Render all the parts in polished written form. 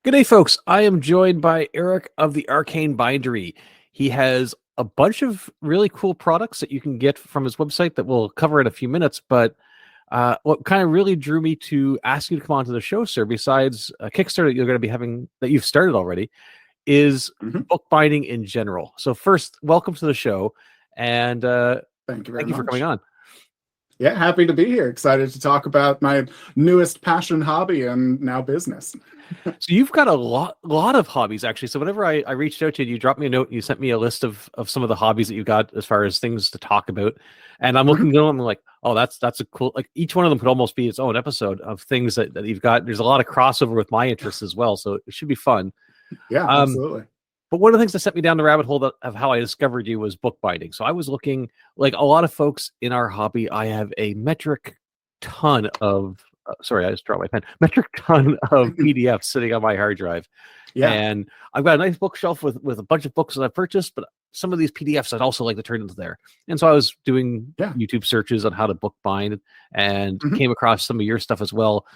Good day, folks. I am joined by Eric of the Arcane Bindery. He has a bunch of really cool products that you can get from his website that we'll cover in a few minutes. But what kind of really drew me to ask you to come onto the show, sir, besides a Kickstarter that you're going to be having that you've started already, is bookbinding in general. So first, welcome to the show, and thank you very much for coming on. Yeah, happy to be here. Excited to talk about my newest passion hobby and now business. So you've got a lot of hobbies, actually. So whenever I reached out to you, you dropped me a note and you sent me a list of some of the hobbies that you got as far as things to talk about. And I'm looking at them, I'm like, oh, that's a cool, like each one of them could almost be its own episode of things that you've got. There's a lot of crossover with my interests as well. So it should be fun. Yeah, absolutely. But one of the things that set me down the rabbit hole of how I discovered you was bookbinding. So I was looking, like a lot of folks in our hobby, I have a metric ton of I just dropped my pen. Metric ton of PDFs sitting on my hard drive. Yeah. And I've got a nice bookshelf with a bunch of books that I've purchased, but some of these PDFs I'd also like to turn into there. And so I was doing YouTube searches on how to bookbind and came across some of your stuff as well.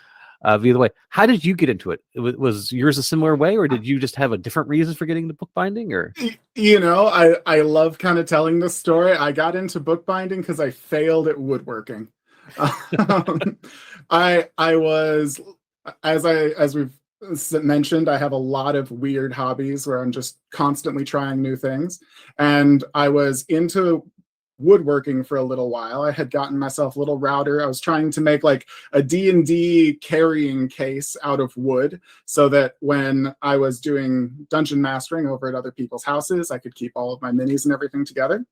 Via the way, how did you get into it? Was yours a similar way, or did you just have a different reason for getting into bookbinding? Or I love kind of telling this story. I got into bookbinding because I failed at woodworking. I was, as we've mentioned, I have a lot of weird hobbies where I'm just constantly trying new things, and I was into woodworking for a little while. I had gotten myself a little router. I was trying to make like a D&D carrying case out of wood so that when I was doing dungeon mastering over at other people's houses, I could keep all of my minis and everything together.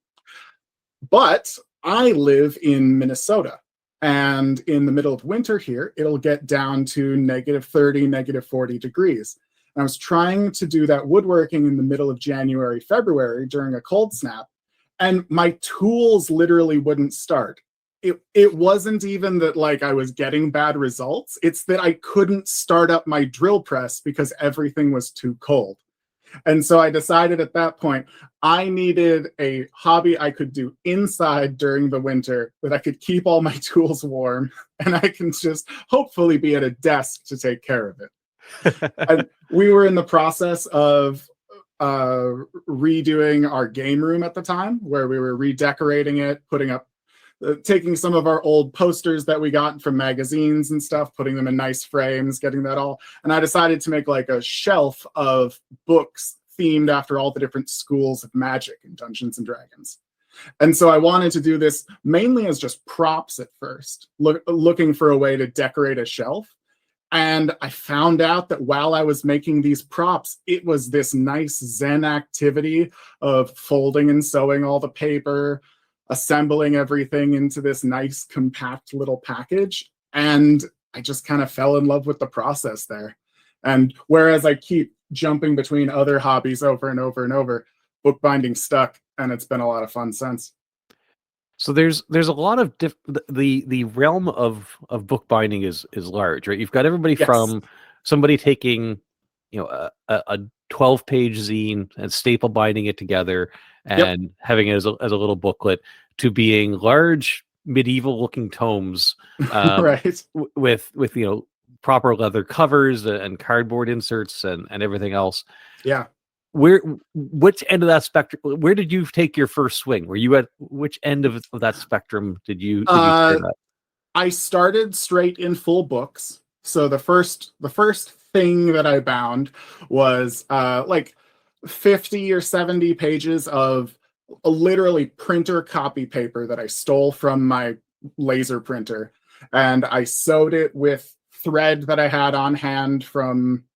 But I live in Minnesota, and in the middle of winter here, it'll get down to -30, -40 degrees. And I was trying to do that woodworking in the middle of January, February during a cold snap, and my tools literally wouldn't start. It wasn't even that like I was getting bad results. It's that I couldn't start up my drill press because everything was too cold. And so I decided at that point, I needed a hobby I could do inside during the winter that I could keep all my tools warm, and I can just hopefully be at a desk to take care of it. And we were in the process of redoing our game room at the time, where we were redecorating it, putting up, taking some of our old posters that we got from magazines and stuff, putting them in nice frames, getting that all. And I decided to make like a shelf of books themed after all the different schools of magic in Dungeons and Dragons. And so I wanted to do this mainly as just props at first, looking for a way to decorate a shelf. And I found out that while I was making these props, it was this nice Zen activity of folding and sewing all the paper, assembling everything into this nice compact little package. And I just kind of fell in love with the process there. And whereas I keep jumping between other hobbies over and over and over, bookbinding stuck, and it's been a lot of fun since. So there's a lot of the realm of bookbinding is large, right? You've got everybody from somebody taking, a 12-page zine and staple binding it together and having it as a little booklet, to being large medieval looking tomes, right, with proper leather covers and cardboard inserts and everything else. Yeah. Which end of that spectrum, where did you take your first swing? Were you at which end of that spectrum did you start at? I started straight in full books. So the first thing that I bound was like 50 or 70 pages of literally printer copy paper that I stole from my laser printer, and I sewed it with thread that I had on hand from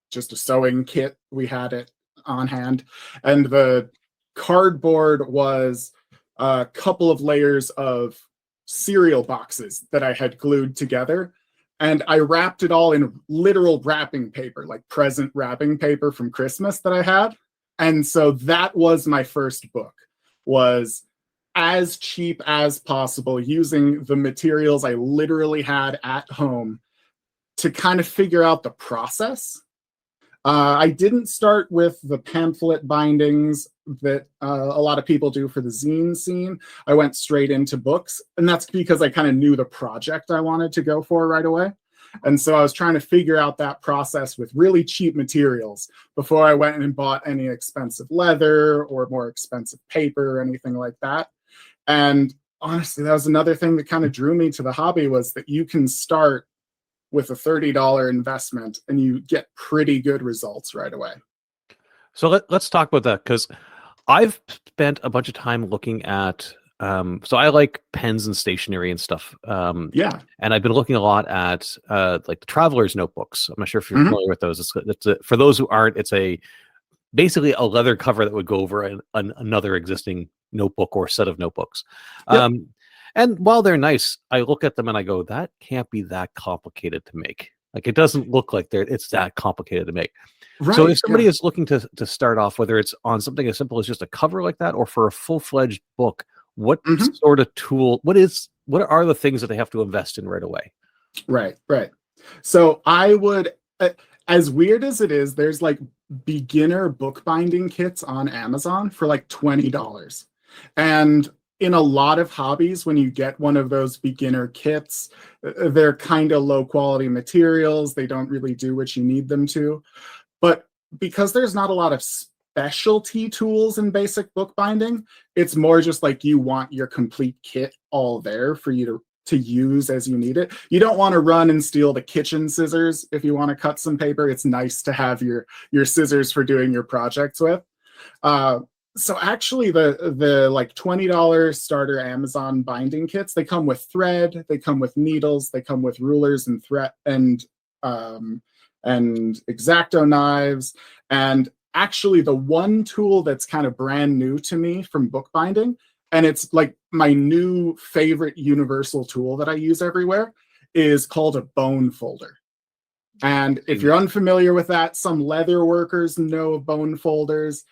just a sewing kit we had it on hand, and the cardboard was a couple of layers of cereal boxes that I had glued together, and I wrapped it all in literal wrapping paper, like present wrapping paper from Christmas that I had. And so that was my first book, was as cheap as possible, using the materials I literally had at home to kind of figure out the process. I didn't start with the pamphlet bindings that a lot of people do for the zine scene. I went straight into books, and that's because I kind of knew the project I wanted to go for right away. And so I was trying to figure out that process with really cheap materials before I went and bought any expensive leather or more expensive paper or anything like that. And honestly, that was another thing that kind of drew me to the hobby, was that you can start with a $30 investment and you get pretty good results right away. So let's talk about that, because I've spent a bunch of time looking at so I like pens and stationery and stuff. Yeah. And I've been looking a lot at like the traveler's notebooks. I'm not sure if you're Mhm. familiar with those. For those who aren't, it's basically a leather cover that would go over another existing notebook or set of notebooks. Yep. And while they're nice, I look at them and I go, that can't be that complicated to make. Like, it doesn't look like it's that complicated to make. Right. So if somebody yeah. is looking to start off, whether it's on something as simple as just a cover like that, or for a full-fledged book, what Mhm. sort of tool, what are the things that they have to invest in right away? Right. So I would, as weird as it is, there's like beginner bookbinding kits on Amazon for like $20. And in a lot of hobbies, when you get one of those beginner kits, they're kind of low quality materials. They don't really do what you need them to. But because there's not a lot of specialty tools in basic bookbinding, it's more just like you want your complete kit all there for you to use as you need it. You don't want to run and steal the kitchen scissors if you want to cut some paper. It's nice to have your scissors for doing your projects with. So actually the like $20 starter Amazon binding kits, they come with thread, they come with needles, they come with rulers and thread and X-Acto knives. And actually the one tool that's kind of brand new to me from bookbinding, and it's like my new favorite universal tool that I use everywhere, is called a bone folder. And if you're unfamiliar with that, some leather workers know bone folders.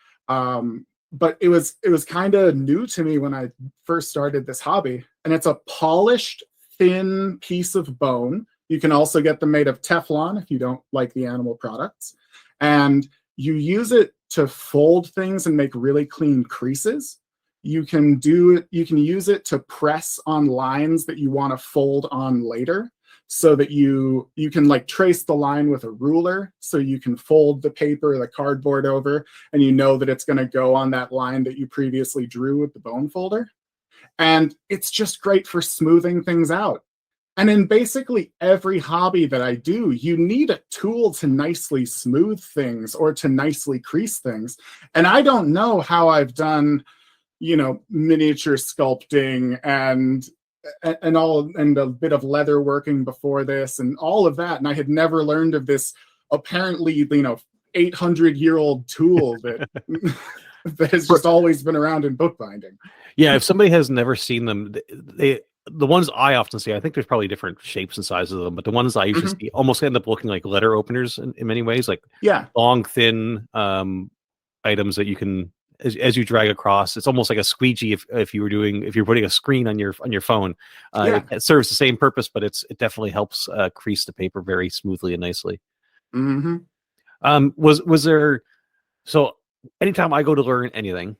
But it was kind of new to me when I first started this hobby. And it's a polished, thin piece of bone. You can also get them made of Teflon if you don't like the animal products. And you use it to fold things and make really clean creases. You can use it to press on lines that you want to fold on later, so that you can like trace the line with a ruler, so you can fold the paper or the cardboard over, and you know that it's going to go on that line that you previously drew with the bone folder. And it's just great for smoothing things out. And in basically every hobby that I do, you need a tool to nicely smooth things or to nicely crease things. And I don't know how I've done, miniature sculpting and a bit of leather working before this and all of that. And I had never learned of this apparently, 800-year-old tool that that has just always been around in bookbinding. Yeah, if somebody has never seen them, the ones I often see, I think there's probably different shapes and sizes of them, but the ones I usually see almost end up looking like letter openers in many ways, like long, thin items that you can, as you drag across, it's almost like a squeegee if you're putting a screen on your phone. It serves the same purpose, but it definitely helps crease the paper very smoothly and nicely. Was there, so anytime I go to learn anything,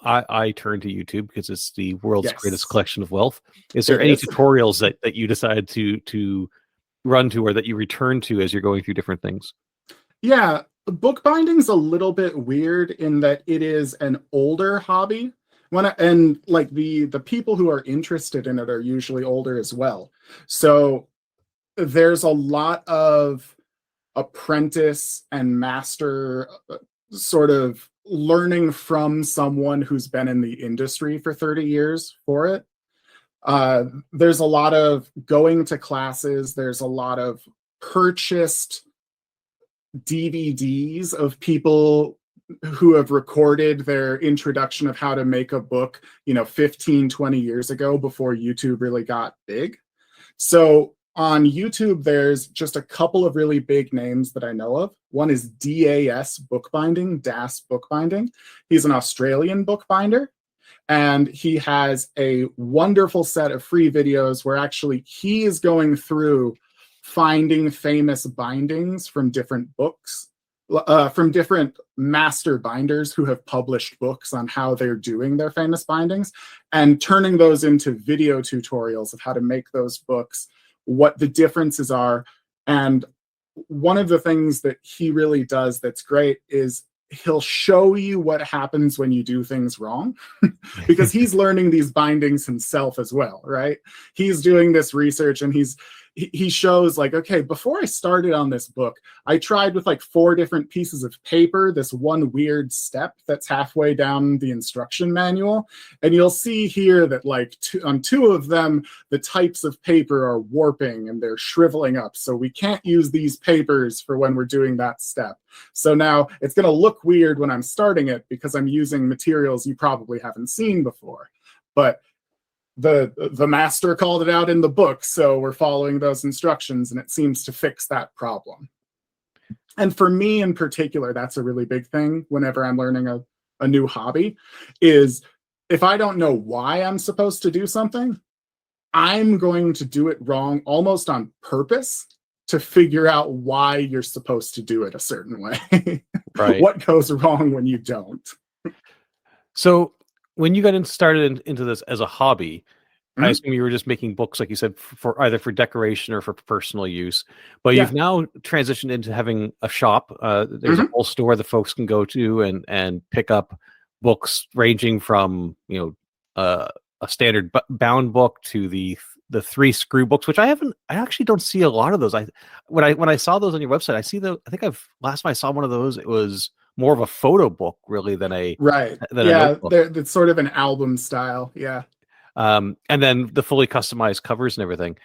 I turn to YouTube because it's the world's greatest collection of wealth. Is there any tutorials that you decide to run to, or that you return to as you're going through different things? Yeah, bookbinding's a little bit weird in that it is an older hobby. And like the people who are interested in it are usually older as well. So there's a lot of apprentice and master sort of learning from someone who's been in the industry for 30 years for it. There's a lot of going to classes. There's a lot of purchased DVDs of people who have recorded their introduction of how to make a book, 15, 20 years ago, before YouTube really got big. So on YouTube, there's just a couple of really big names that I know of. One is DAS Bookbinding, DAS Bookbinding. He's an Australian bookbinder, and he has a wonderful set of free videos where actually he is going through finding famous bindings from different books, from different master binders who have published books on how they're doing their famous bindings, and turning those into video tutorials of how to make those books what the differences are. And one of the things that he really does that's great is he'll show you what happens when you do things wrong because he's learning these bindings himself as well, right? He's doing this research and he shows like, okay, before I started on this book, I tried with like 4 different pieces of paper, this one weird step that's halfway down the instruction manual. And you'll see here that like on 2 of them, the types of paper are warping and they're shriveling up. So we can't use these papers for when we're doing that step. So now it's going to look weird when I'm starting it because I'm using materials you probably haven't seen before. But the master called it out in the book, so we're following those instructions, and it seems to fix that problem. And for me in particular, that's a really big thing whenever I'm learning a new hobby, is if I don't know why I'm supposed to do something, I'm going to do it wrong almost on purpose to figure out why you're supposed to do it a certain way. Right. What goes wrong when you don't? So when you got started into this as a hobby, I Mhm. assume you were just making books, like you said, for either for decoration or for personal use. But Yeah. you've now transitioned into having a shop. There's a whole store that folks can go to and pick up books ranging from a standard bound book to the 3 screw books, which I actually don't see a lot of those. When I saw those on your website, I think last time I saw one of those, it was more of a photo book really than a Right. than a Yeah, notebook. it's sort of an album style. Yeah. And then the fully customized covers and everything.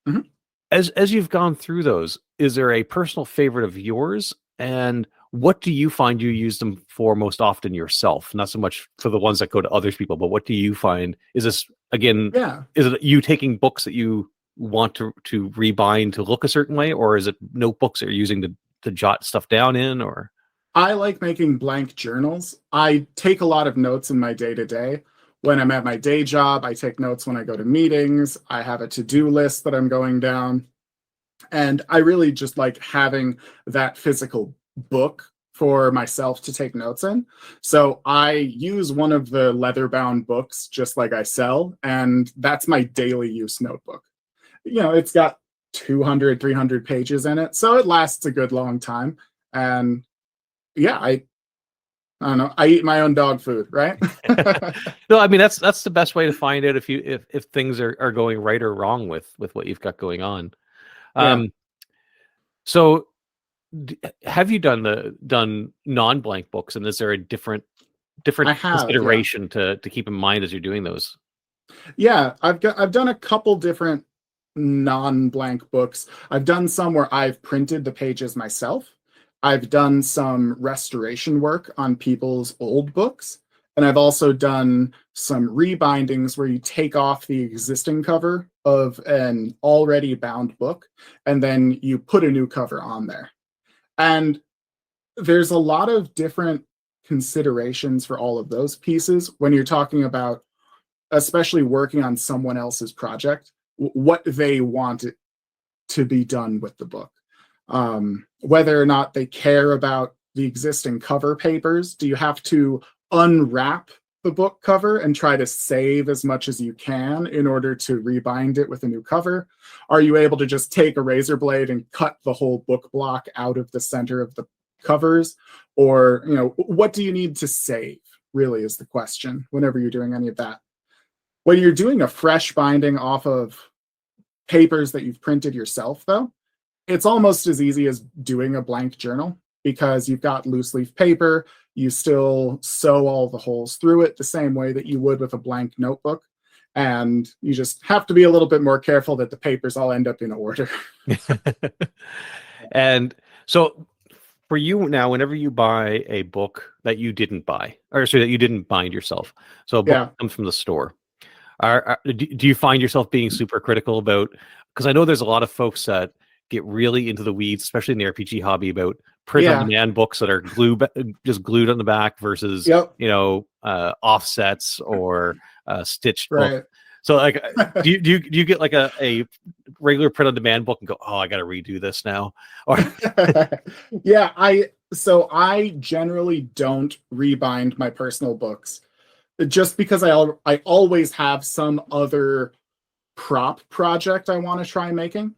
Mhm. As you've gone through those, is there a personal favorite of yours? And what do you find you use them for most often yourself? Not so much for the ones that go to other people, but what do you find? Is this, again, Yeah. is it you taking books that you want to rebind to look a certain way, or is it notebooks that you're using to jot stuff down in? Or I like making blank journals. I take a lot of notes in my day-to-day. When I'm at my day job, I take notes when I go to meetings. I have a to-do list that I'm going down. And I really just like having that physical book for myself to take notes in. So I use one of the leather-bound books just like I sell, and that's my daily use notebook. It's got 200, 300 pages in it, so it lasts a good long time. And yeah, I don't know. I eat my own dog food, right? no, I mean that's the best way to find out if things are going right or wrong with what you've got going on. Yeah, So have you done non-blank books, and is there a different I have. Yeah, consideration to keep in mind as you're doing those? yeah. I've done a couple different non-blank books. I've done some where I've printed the pages myself. I've done some restoration work on people's old books. And I've also done some rebindings where you take off the existing cover of an already bound book and then you put a new cover on there. And there's a lot of different considerations for all of those pieces when you're talking about, especially working on someone else's project, what they want it to be done with the book. Whether or not they care about the existing cover papers. Do you have to unwrap the book cover and try to save as much as you can in order to rebind it with a new cover? Are you able to just take a razor blade and cut the whole book block out of the center of the covers? Or, what do you need to save, really, is the question whenever you're doing any of that. When you're doing a fresh binding off of papers that you've printed yourself, though, it's almost as easy as doing a blank journal because you've got loose leaf paper. You still sew all the holes through it the same way that you would with a blank notebook. And you just have to be a little bit more careful that the papers all end up in order. And so for you now, whenever you buy a book that you didn't buy, or sorry, that you didn't bind yourself, so a book Yeah. comes from the store, do you find yourself being super critical about, because I know there's a lot of folks that get really into the weeds, especially in the RPG hobby, about print on Yeah. demand books that are just glued on the back versus Yep. offsets or stitched books. Right. So like, do you get like a regular print on demand book and go, oh, I got to redo this now? Or Yeah, I generally don't rebind my personal books just because I always have some other prop project I want to try making.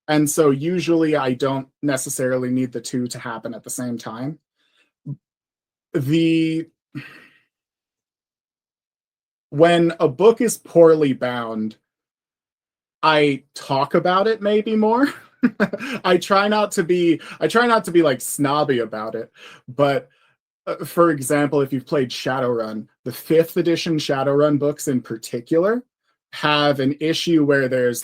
And so usually I don't necessarily need the two to happen at the same time. When a book is poorly bound, I talk about it maybe more. I try not to be like snobby about it, but for example, if you've played Shadowrun, the 5th edition Shadowrun books in particular have an issue where there's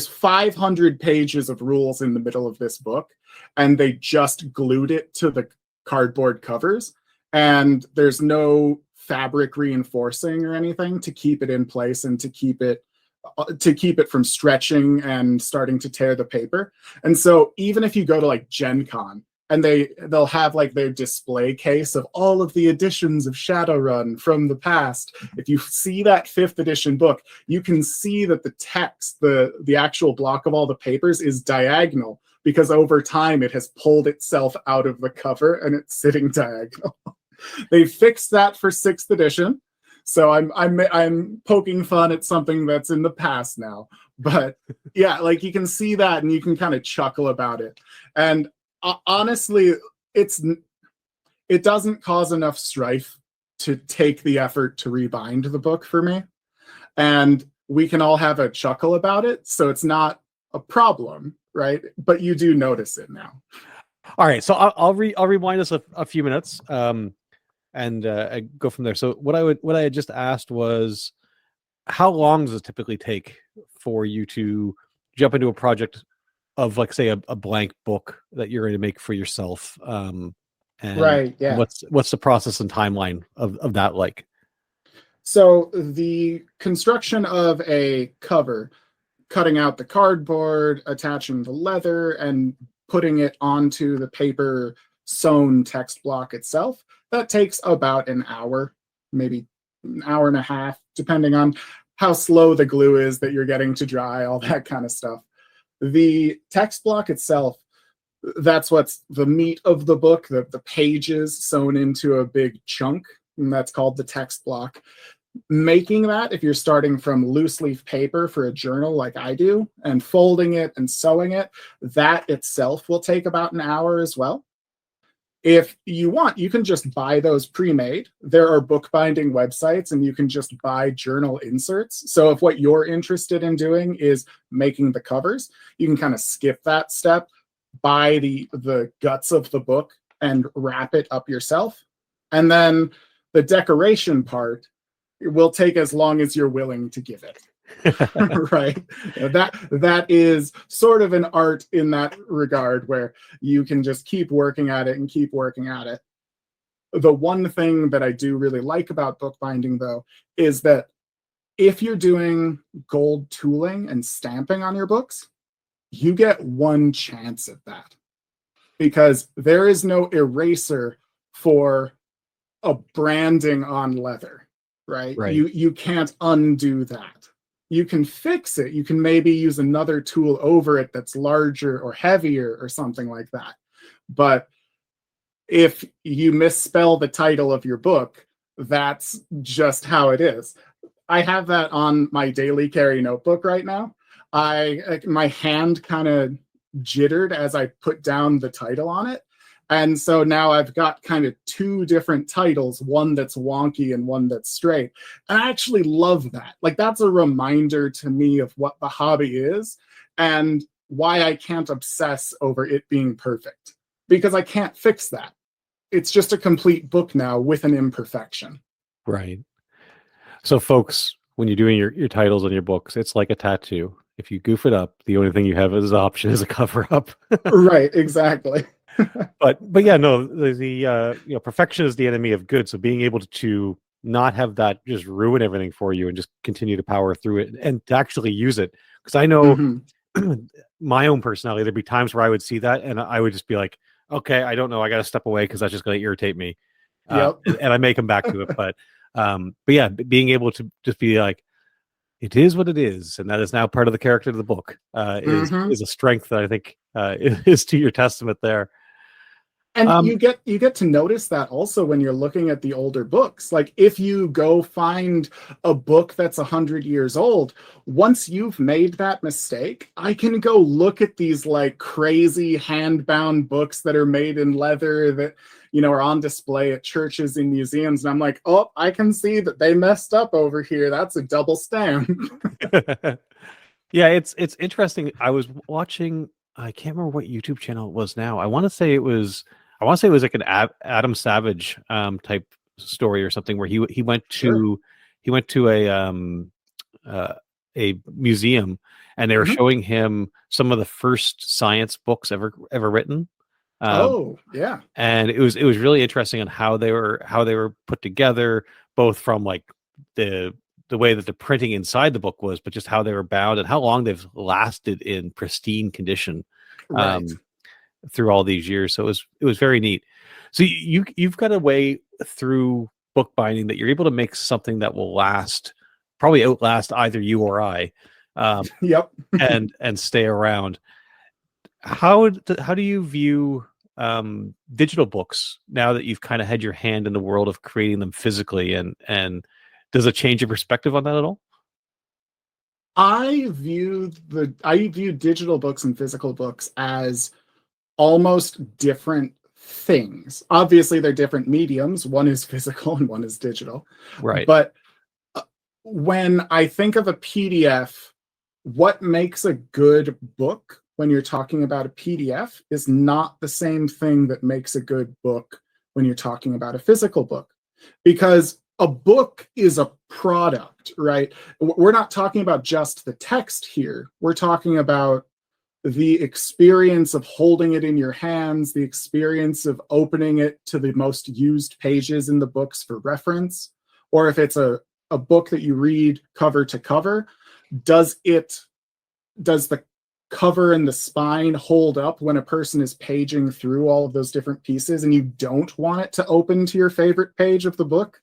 500 pages of rules in the middle of this book, and they just glued it to the cardboard covers, and there's no fabric reinforcing or anything to keep it in place and to keep it from stretching and starting to tear the paper. And so even if you go to like Gen Con and they'll have like their display case of all of the editions of Shadowrun from the past, if you see that 5th edition book, you can see that the text, the actual block of all the papers is diagonal, because over time it has pulled itself out of the cover and it's sitting diagonal. They fixed that for 6th edition. So I'm poking fun at something that's in the past now, but yeah, like you can see that and you can kind of chuckle about it. And honestly, it doesn't cause enough strife to take the effort to rebind the book for me, and we can all have a chuckle about it, so it's not a problem, right? But you do notice it now. All right, so I'll rewind us a few minutes. And I go from there. So what I had just asked was, how long does it typically take for you to jump into a project of, like, say, a blank book that you're going to make for yourself? And right. Yeah. What's the process and timeline of that like? So the construction of a cover, cutting out the cardboard, attaching the leather, and putting it onto the paper sewn text block itself, that takes about an hour, maybe an hour and a half, depending on how slow the glue is that you're getting to dry, all that kind of stuff. The text block itself, that's what's the meat of the book, the pages sewn into a big chunk, and that's called the text block. Making that, if you're starting from loose leaf paper for a journal like I do, and folding it and sewing it, that itself will take about an hour as well. If you want, you can just buy those pre-made. There are bookbinding websites, and you can just buy journal inserts. So if what you're interested in doing is making the covers, you can kind of skip that step, buy the guts of the book, and wrap it up yourself. And then the decoration part will take as long as you're willing to give it. Right. That is sort of an art in that regard, where you can just keep working at it and keep working at it. The one thing that I do really like about bookbinding, though, is that if you're doing gold tooling and stamping on your books, you get one chance at that, because there is no eraser for a branding on leather, right? You can't undo that. You can fix it. You can maybe use another tool over it that's larger or heavier or something like that. But if you misspell the title of your book, that's just how it is. I have that on my daily carry notebook right now. My hand kind of jittered as I put down the title on it. And so now I've got kind of two different titles, one that's wonky and one that's straight. And I actually love that. Like, that's a reminder to me of what the hobby is and why I can't obsess over it being perfect, because I can't fix that. It's just a complete book now with an imperfection. Right. So folks, when you're doing your titles on your books, it's like a tattoo. If you goof it up, the only thing you have as an option is a cover up. Right, exactly. but yeah, no, the perfection is the enemy of good. So being able to not have that just ruin everything for you and just continue to power through it and to actually use it. Because I know my own personality, there'd be times where I would see that and I would just be like, okay, I don't know, I got to step away because that's just going to irritate me. And I may come back to it. But yeah, being able to just be like, it is what it is, and that is now part of the character of the book, is a strength that I think is to your testament there. And Um, you get to notice that also when you're looking at the older books. Like if you go find a book that's 100 years old, once you've made that mistake, I can go look at these like crazy hand-bound books that are made in leather that are on display at churches and museums, and I'm like, oh, I can see that they messed up over here. That's a double stamp. yeah, it's interesting. I was watching. I can't remember what YouTube channel it was now. I want to say it was. I want to say it was like an Adam Savage type story or something where he went Sure. to uh, a museum, and they were Mhm. showing him some of the first science books ever written. Um, Oh, yeah. and it was really interesting on how they were put together, both from like the the way that the printing inside the book was, but just how they were bound and how long they've lasted in pristine condition Right. um, through all these years. So it was very neat. So you've got a way through bookbinding that you're able to make something that will last, probably outlast either you or I, um, Yep. and stay around. How do you view digital books now that you've kind of had your hand in the world of creating them physically, and does it change your perspective on that at all? I view digital books and physical books as almost different things. Obviously, they're different mediums. One is physical and one is digital. Right. But uh, when I think of a PDF, what makes a good book when you're talking about a PDF is not the same thing that makes a good book when you're talking about a physical book. Because a book is a product, right? We're not talking about just the text here. We're talking about the experience of holding it in your hands, the experience of opening it to the most used pages in the books for reference, or if it's a book that you read cover to cover, does the cover and the spine hold up when a person is paging through all of those different pieces and you don't want it to open to your favorite page of the book?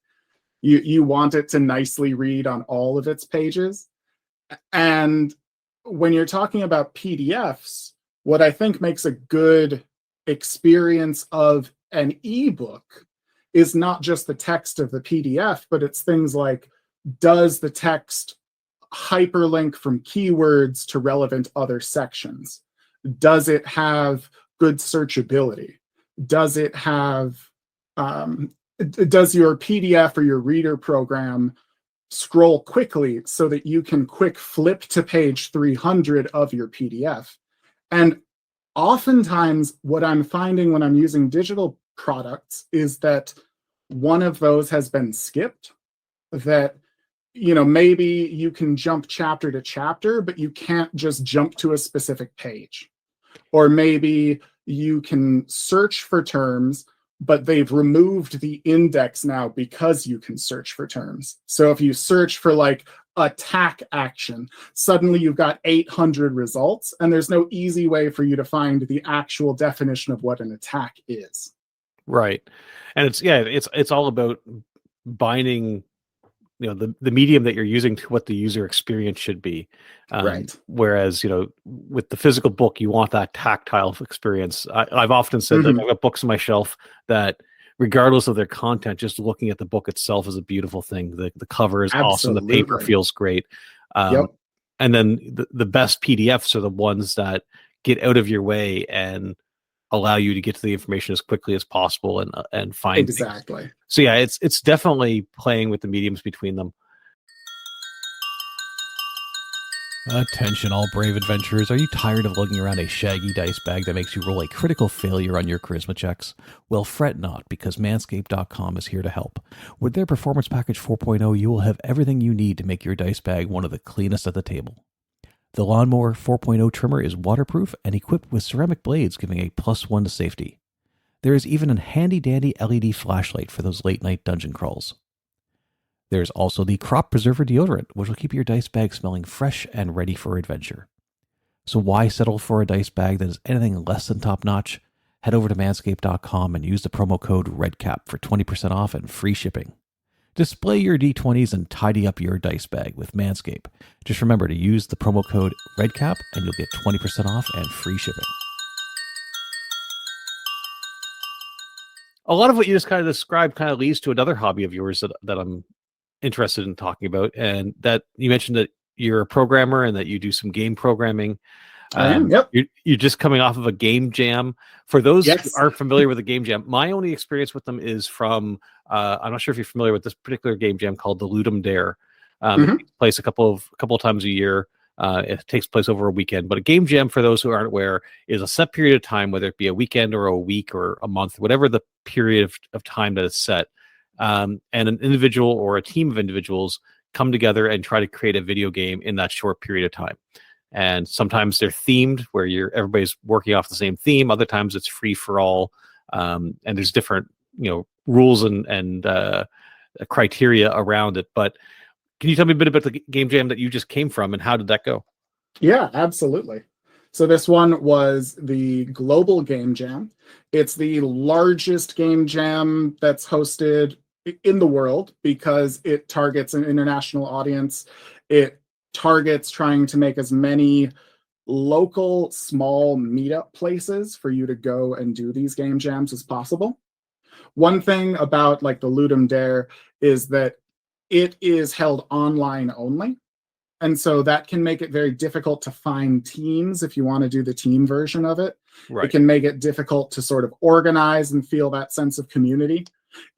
You want it to nicely read on all of its pages. And when you're talking about PDFs, what I think makes a good experience of an ebook is not just the text of the PDF, but it's things like, does the text hyperlink from keywords to relevant other sections? Does it have good searchability? Does it have, does your PDF or your reader program scroll quickly so that you can quick flip to page 300 of your PDF? And oftentimes, what I'm finding when I'm using digital products is that one of those has been skipped, that maybe you can jump chapter to chapter, but you can't just jump to a specific page. Or maybe you can search for terms, but they've removed the index now because you can search for terms. So if you search for like attack action, suddenly you've got 800 results, and there's no easy way for you to find the actual definition of what an attack is. Right. And it's all about binding the medium that you're using to what the user experience should be. Right. Whereas with the physical book, you want that tactile experience. I've often said that Mhm. I've got books on my shelf that, regardless of their content, just looking at the book itself is a beautiful thing. The cover is awesome, the paper Absolutely. feels great. um, Yep. and then the best PDFs are the ones that get out of your way and allow you to get to the information as quickly as possible, and find things. Exactly. So yeah, it's definitely playing with the mediums between them. Attention, all brave adventurers. Are you tired of lugging around a shaggy dice bag that makes you roll a critical failure on your charisma checks? Well, fret not, because Manscaped.com is here to help. With their Performance Package 4.0, you will have everything you need to make your dice bag one of the cleanest at the table. The Lawnmower 4.0 trimmer is waterproof and equipped with ceramic blades, giving a +1 to safety. There is even a handy-dandy LED flashlight for those late-night dungeon crawls. There's also the Crop Preserver deodorant, which will keep your dice bag smelling fresh and ready for adventure. So why settle for a dice bag that is anything less than top-notch? Head over to manscaped.com and use the promo code REDCAP for 20% off and free shipping. Display your D20s and tidy up your dice bag with Manscaped. Just remember to use the promo code REDCAP and you'll get 20% off and free shipping. a lot of what you just kind of described kind of leads to another hobby of yours that I'm interested in talking about, and that you mentioned that you're a programmer and that you do some game programming. I am. Yep. You're just coming off of a game jam. For those who Yes. aren't familiar with a game jam, my only experience with them is from I'm not sure if you're familiar with this particular game jam called the Ludum Dare. It takes place a couple of times a year. It takes place over a weekend, but a game jam, for those who aren't aware, is a set period of time, whether it be a weekend or a week or a month, whatever the period of time that is set. And an individual or a team of individuals come together and try to create a video game in that short period of time. And sometimes they're themed, where everybody's working off the same theme. Other times it's free for all, and there's different rules and criteria around it. But can you tell me a bit about the game jam that you just came from, and how did that go? Yeah, absolutely. So this one was the Global Game Jam. It's the largest game jam that's hosted in the world because it targets an international audience. It targets trying to make as many local small meetup places for you to go and do these game jams as possible. One thing about like the Ludum Dare is that it is held online only. And so that can make it very difficult to find teams if you want to do the team version of it. Right. It can make it difficult to sort of organize and feel that sense of community.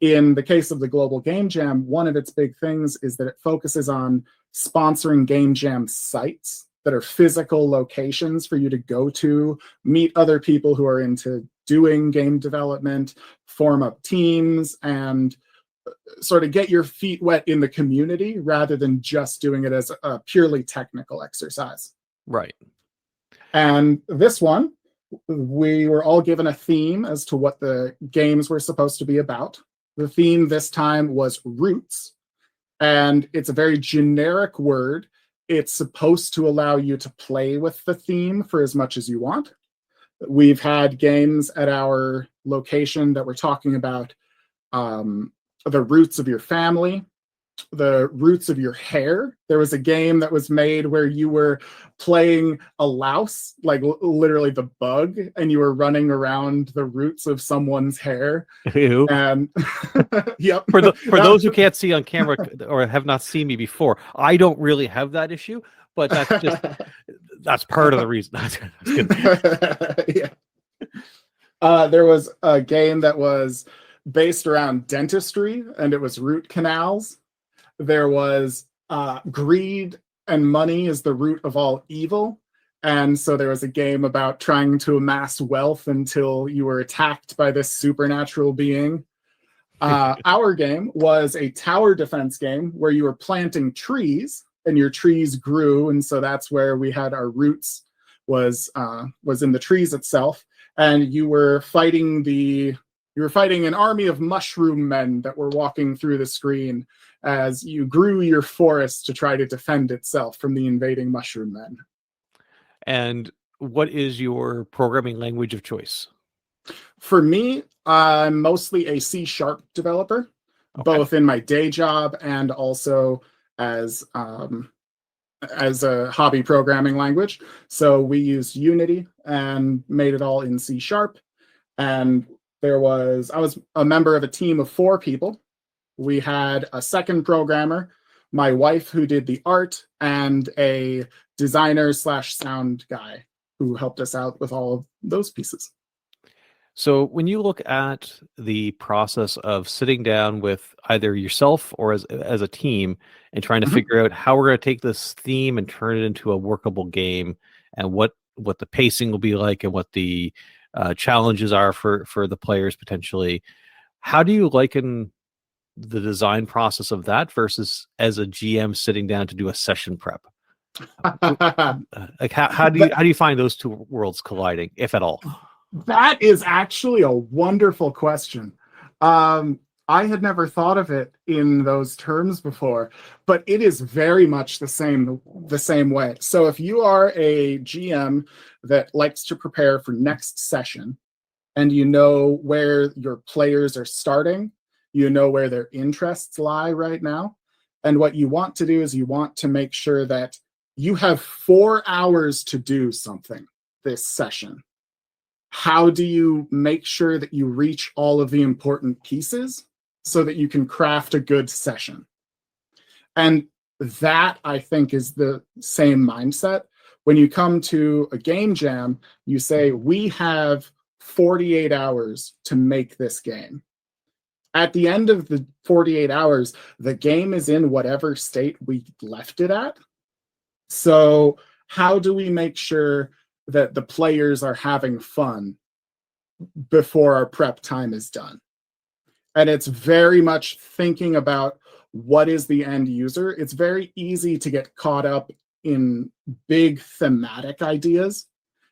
In the case of the Global Game Jam, one of its big things is that it focuses on sponsoring game jam sites that are physical locations for you to go to, meet other people who are into doing game development, form up teams, and sort of get your feet wet in the community rather than just doing it as a purely technical exercise. Right. And this one, we were all given a theme as to what the games were supposed to be about. The theme this time was roots, and it's a very generic word. It's supposed to allow you to play with the theme for as much as you want. We've had games at our location that were talking about the roots of your family, the roots of your hair. There was a game that was made where you were playing a louse, like literally the bug, and you were running around the roots of someone's hair. Ew. And yep. For those who can't see on camera or have not seen me before, I don't really have that issue, but that's part of the reason. Yeah. There was a game that was based around dentistry, and it was root canals. There was greed and money is the root of all evil. And so there was a game about trying to amass wealth until you were attacked by this supernatural being. Our game was a tower defense game where you were planting trees and your trees grew. And so that's where we had our roots was in the trees itself. And you were fighting an army of mushroom men that were walking through the screen as you grew your forest to try to defend itself from the invading mushroom men. And what is your programming language of choice? For me, I'm mostly a C# developer, both in my day job and also as a hobby programming language. So we used Unity and made it all in C#. And I was a member of a team of 4 people. We had a second programmer, my wife who did the art, and a designer/sound guy who helped us out with all of those pieces. So when you look at the process of sitting down with either yourself or as a team and trying to figure out how we're going to take this theme and turn it into a workable game, and what the pacing will be like and what the challenges are for the players potentially, how do you liken the design process of that versus as a GM sitting down to do a session prep? Like how do you find those two worlds colliding, if at all? That is actually a wonderful question. I had never thought of it in those terms before, but it is very much the same way. So if you are a GM that likes to prepare for next session, and you know where your players are starting, you know where their interests lie right now, and what you want to do is you want to make sure that you have 4 hours to do something this session. how do you make sure that you reach all of the important pieces so that you can craft a good session? And that, I think, is the same mindset. When you come to a game jam, you say, we have 48 hours to make this game. At the end of the 48 hours, the game is in whatever state we left it at. So how do we make sure that the players are having fun before our prep time is done? And it's very much thinking about what is the end user. It's very easy to get caught up in big thematic ideas.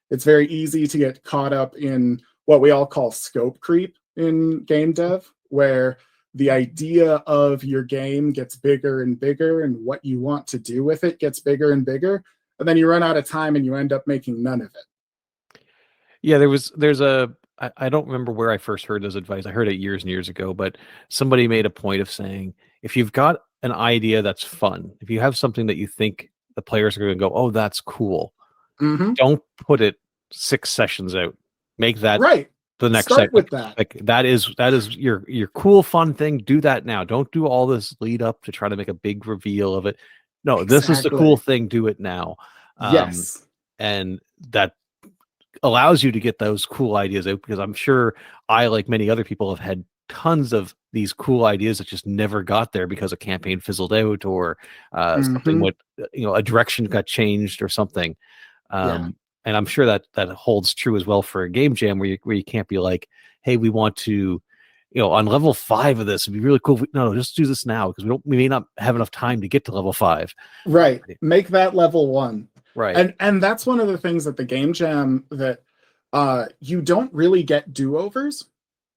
It's very easy to get caught up in what we all call scope creep in game dev, where the idea of your game gets bigger and bigger, and what you want to do with it gets bigger and bigger. And then you run out of time and you end up making none of it. Yeah, I don't remember where I first heard this advice. I heard it years and years ago, but somebody made a point of saying, if you've got an idea that's fun, if you have something that you think the players are going to go, oh, that's cool, don't put it 6 sessions out. Make that right. The next Start with that. Like that is your cool, fun thing. Do that now. Don't do all this lead up to try to make a big reveal of it. No, exactly. This is the cool thing. Do it now. Yes. And that allows you to get those cool ideas out, because I'm sure I, like many other people, have had tons of these cool ideas that just never got there because a campaign fizzled out, or something went, a direction got changed or something. And I'm sure that holds true as well for a game jam, where you can't be like, hey, we want to, on level 5 of this, it'd be really cool. No, just do this now, because we may not have enough time to get to level 5. Right. Make that level 1. Right. And that's one of the things at the game jam, that you don't really get do-overs.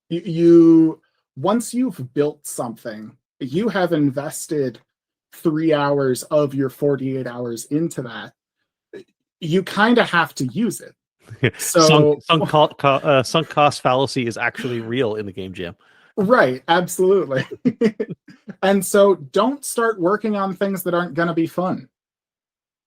You once you've built something, you have invested 3 hours of your 48 hours into that. You kind of have to use it. So sunk cost fallacy is actually real in the game jam. Right, absolutely. And so don't start working on things that aren't going to be fun.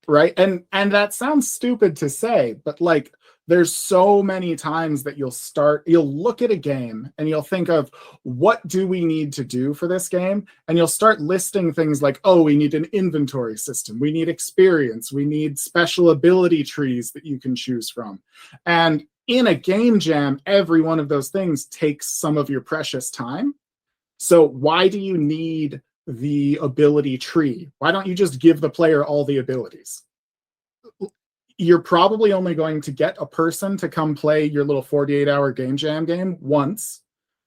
Right? And that sounds stupid to say, but like, there's so many times that you'll look at a game and you'll think of, what do we need to do for this game? And you'll start listing things like, oh, we need an inventory system. We need experience. We need special ability trees that you can choose from. And in a game jam, every one of those things takes some of your precious time. So why do you need the ability tree? Why don't you just give the player all the abilities? You're probably only going to get a person to come play your little 48-hour game jam game once.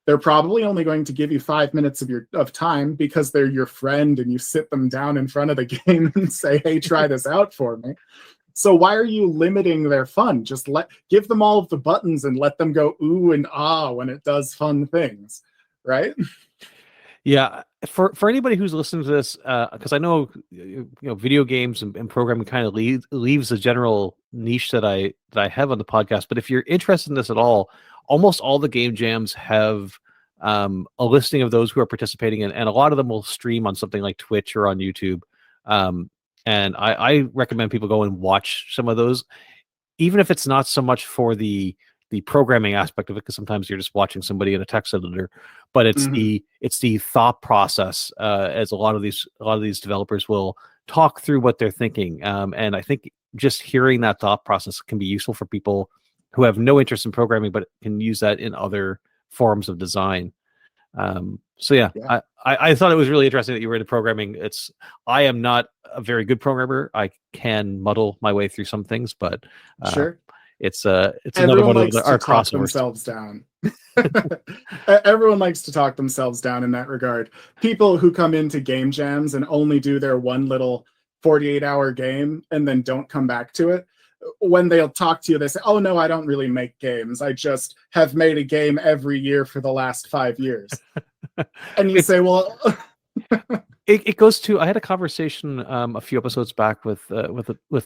They're probably only going to give you 5 minutes of time because they're your friend, and you sit them down in front of the game and say, hey, try this out for me. So why are you limiting their fun? Just give them all of the buttons and let them go ooh and ah when it does fun things, right? Yeah, for anybody who's listening to this, because I know video games and programming kind of leaves the general niche that I have on the podcast. But if you're interested in this at all, almost all the game jams have a listing of those who are participating in, and a lot of them will stream on something like Twitch or on YouTube. And I recommend people go and watch some of those, even if it's not so much for the programming aspect of it, because sometimes you're just watching somebody in a text editor, but it's the thought process, as a lot of these developers will talk through what they're thinking. And I think just hearing that thought process can be useful for people who have no interest in programming, but can use that in other forms of design. So yeah. I thought it was really interesting that you were into programming. I am not a very good programmer. I can muddle my way through some things, but sure. It's another one of our crossovers. Themselves down. Everyone likes to talk themselves down in that regard. People who come into game jams and only do their one little 48-hour game and then don't come back to it. When they'll talk to you, they say, oh no, I don't really make games. I just have made a game every year for the last 5 years. And you say, well... It goes to, I had a conversation a few episodes back with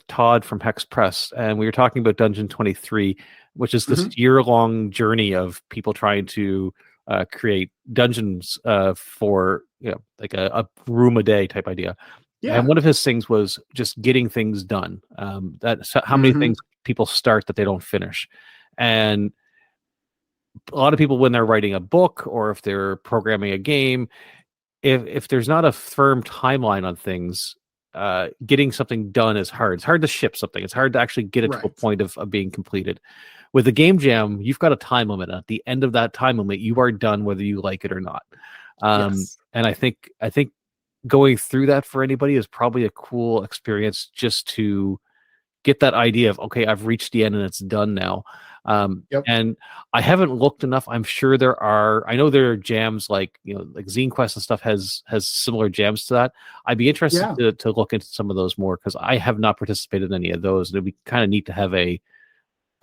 Todd from Hex Press, and we were talking about Dungeon 23, which is this year-long journey of people trying to create dungeons for like a room a day type idea. Yeah. And one of his things was just getting things done. That's how many things people start that they don't finish. And a lot of people, when they're writing a book or if they're programming a game, if there's not a firm timeline on things, getting something done is hard. It's hard to ship something. It's hard to actually get it to a Right. point of being completed. With the game jam, you've got a time limit. At the end of that time limit, you are done whether you like it or not. Yes. And I think going through that for anybody is probably a cool experience, just to get that idea of, okay, I've reached the end and it's done now. Yep. And I haven't looked enough. I'm sure I know there are jams like, like Zine Quest and stuff has similar jams to that. I'd be interested to look into some of those more, because I have not participated in any of those. It'd be kind of neat to have a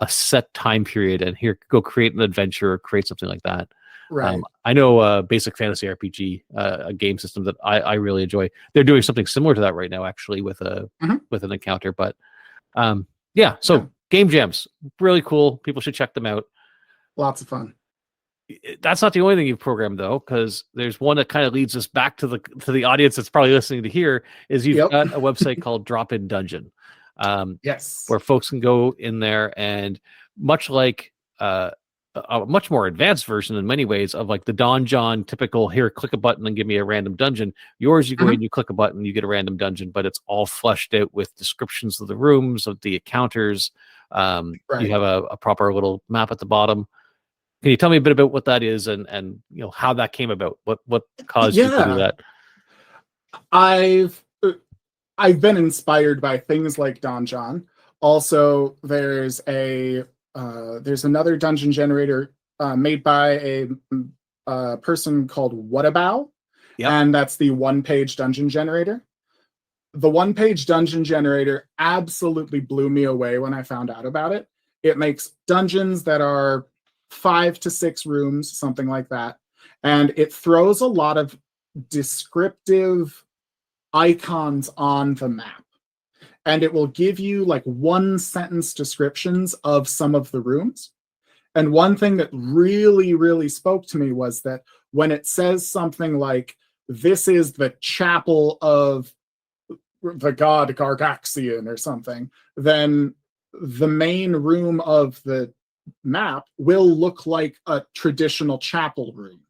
set time period and here go create an adventure or create something like that. Right. I know Basic Fantasy RPG, a game system that I really enjoy. They're doing something similar to that right now, actually, with with an encounter. But game jams, really cool. People should check them out. Lots of fun. That's not the only thing you've programmed, though, because there's one that kind of leads us back to the audience that's probably listening to here. Is you've got a website called Drop In Dungeon, yes, where folks can go in there, and much like a much more advanced version in many ways of like the Don John typical, here, click a button and give me a random dungeon. Yours, you go in, you click a button, you get a random dungeon, but it's all fleshed out with descriptions of the rooms, of the encounters. You have a proper little map at the bottom. Can you tell me a bit about what that is and how that came about? What caused you to do that? I've been inspired by things like Don John. Also, there's another dungeon generator made by a person called Whatabout, and that's the one-page dungeon generator. The one-page dungeon generator absolutely blew me away when I found out about it. It makes dungeons that are 5 to 6 rooms, something like that, and it throws a lot of descriptive icons on the map. And it will give you like 1-sentence descriptions of some of the rooms. And one thing that really, really spoke to me was that when it says something like, this is the chapel of the god Gargaxian or something, then the main room of the map will look like a traditional chapel room.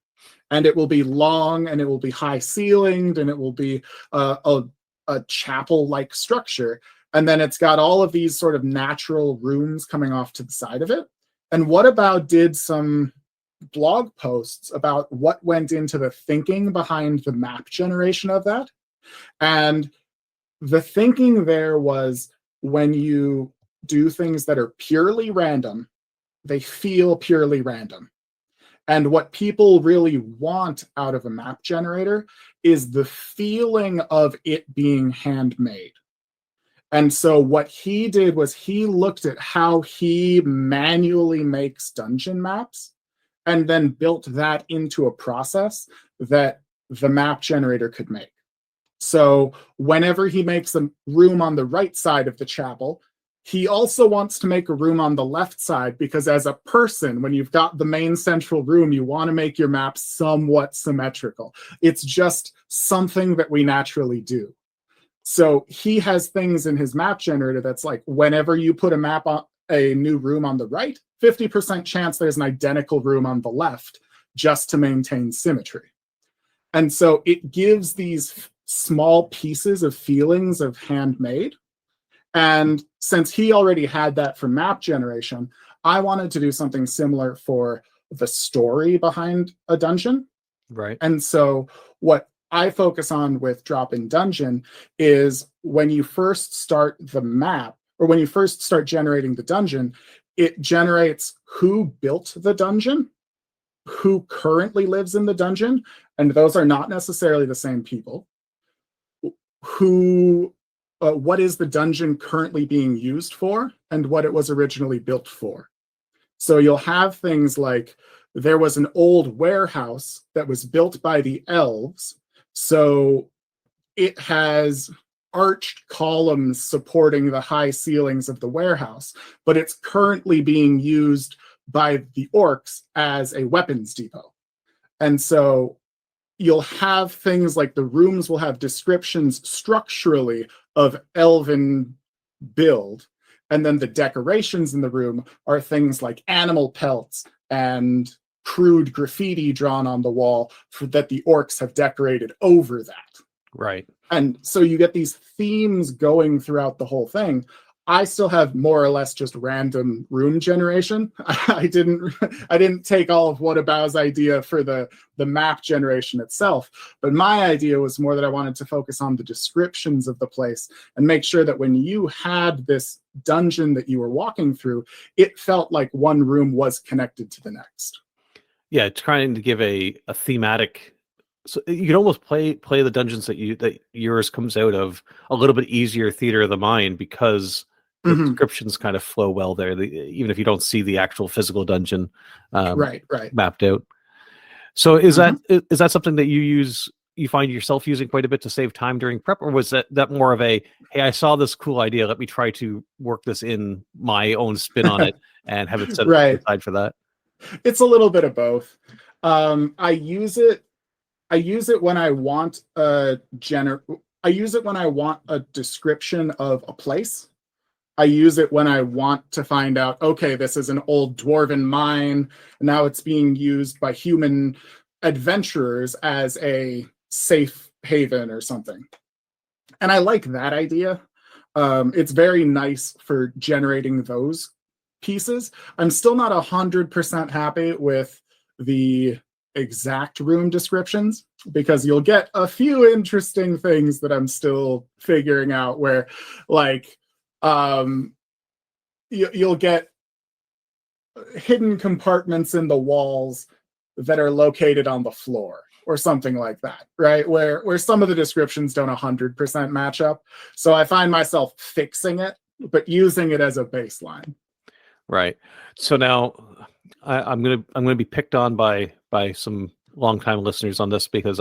And it will be long, and it will be high ceilinged, and it will be a chapel-like structure. And then it's got all of these sort of natural rooms coming off to the side of it. And Whatabout did some blog posts about what went into the thinking behind the map generation of that. And the thinking there was, when you do things that are purely random, they feel purely random. And what people really want out of a map generator is the feeling of it being handmade. And so what he did was he looked at how he manually makes dungeon maps and then built that into a process that the map generator could make. So whenever he makes a room on the right side of the chapel, he also wants to make a room on the left side, because as a person, when you've got the main central room, you want to make your map somewhat symmetrical. It's just something that we naturally do. So he has things in his map generator that's like, whenever you put a map on a new room on the right, 50% chance there's an identical room on the left, just to maintain symmetry. And so it gives these small pieces of feelings of handmade. And since he already had that for map generation, I wanted to do something similar for the story behind a dungeon. Right. And so what I focus on with Drop In Dungeon is, when you first start the map, or when you first start generating the dungeon, it generates who built the dungeon, who currently lives in the dungeon, and those are not necessarily the same people, what is the dungeon currently being used for, and what it was originally built for. So you'll have things like, there was an old warehouse that was built by the elves, so it has arched columns supporting the high ceilings of the warehouse, but it's currently being used by the orcs as a weapons depot. And so you'll have things like, the rooms will have descriptions structurally of elven build, and then the decorations in the room are things like animal pelts and crude graffiti drawn on the wall that the orcs have decorated over that. Right. And so you get these themes going throughout the whole thing. I still have more or less just random room generation. I didn't take all of Whatabou's idea for the map generation itself, but my idea was more that I wanted to focus on the descriptions of the place and make sure that when you had this dungeon that you were walking through, it felt like one room was connected to the next. Yeah, trying to give a thematic. So you can almost play the dungeons that yours comes out of a little bit easier theater of the mind, because the descriptions kind of flow well there, even if you don't see the actual physical dungeon right mapped out. So is that something that you find yourself using quite a bit to save time during prep, or was that more of a, hey, I saw this cool idea, let me try to work this in my own spin on it and have it set aside for that? It's a little bit of both. I use it when I want a description of a place. I use it when I want to find out, okay, this is an old dwarven mine. Now it's being used by human adventurers as a safe haven or something. And I like that idea. It's very nice for generating those pieces. I'm still not 100% happy with the exact room descriptions, because you'll get a few interesting things that I'm still figuring out, where like you'll get hidden compartments in the walls that are located on the floor or something like that, right? Where some of the descriptions don't 100% match up. So I find myself fixing it, but using it as a baseline. Right. So now I'm gonna be picked on by some longtime listeners on this, because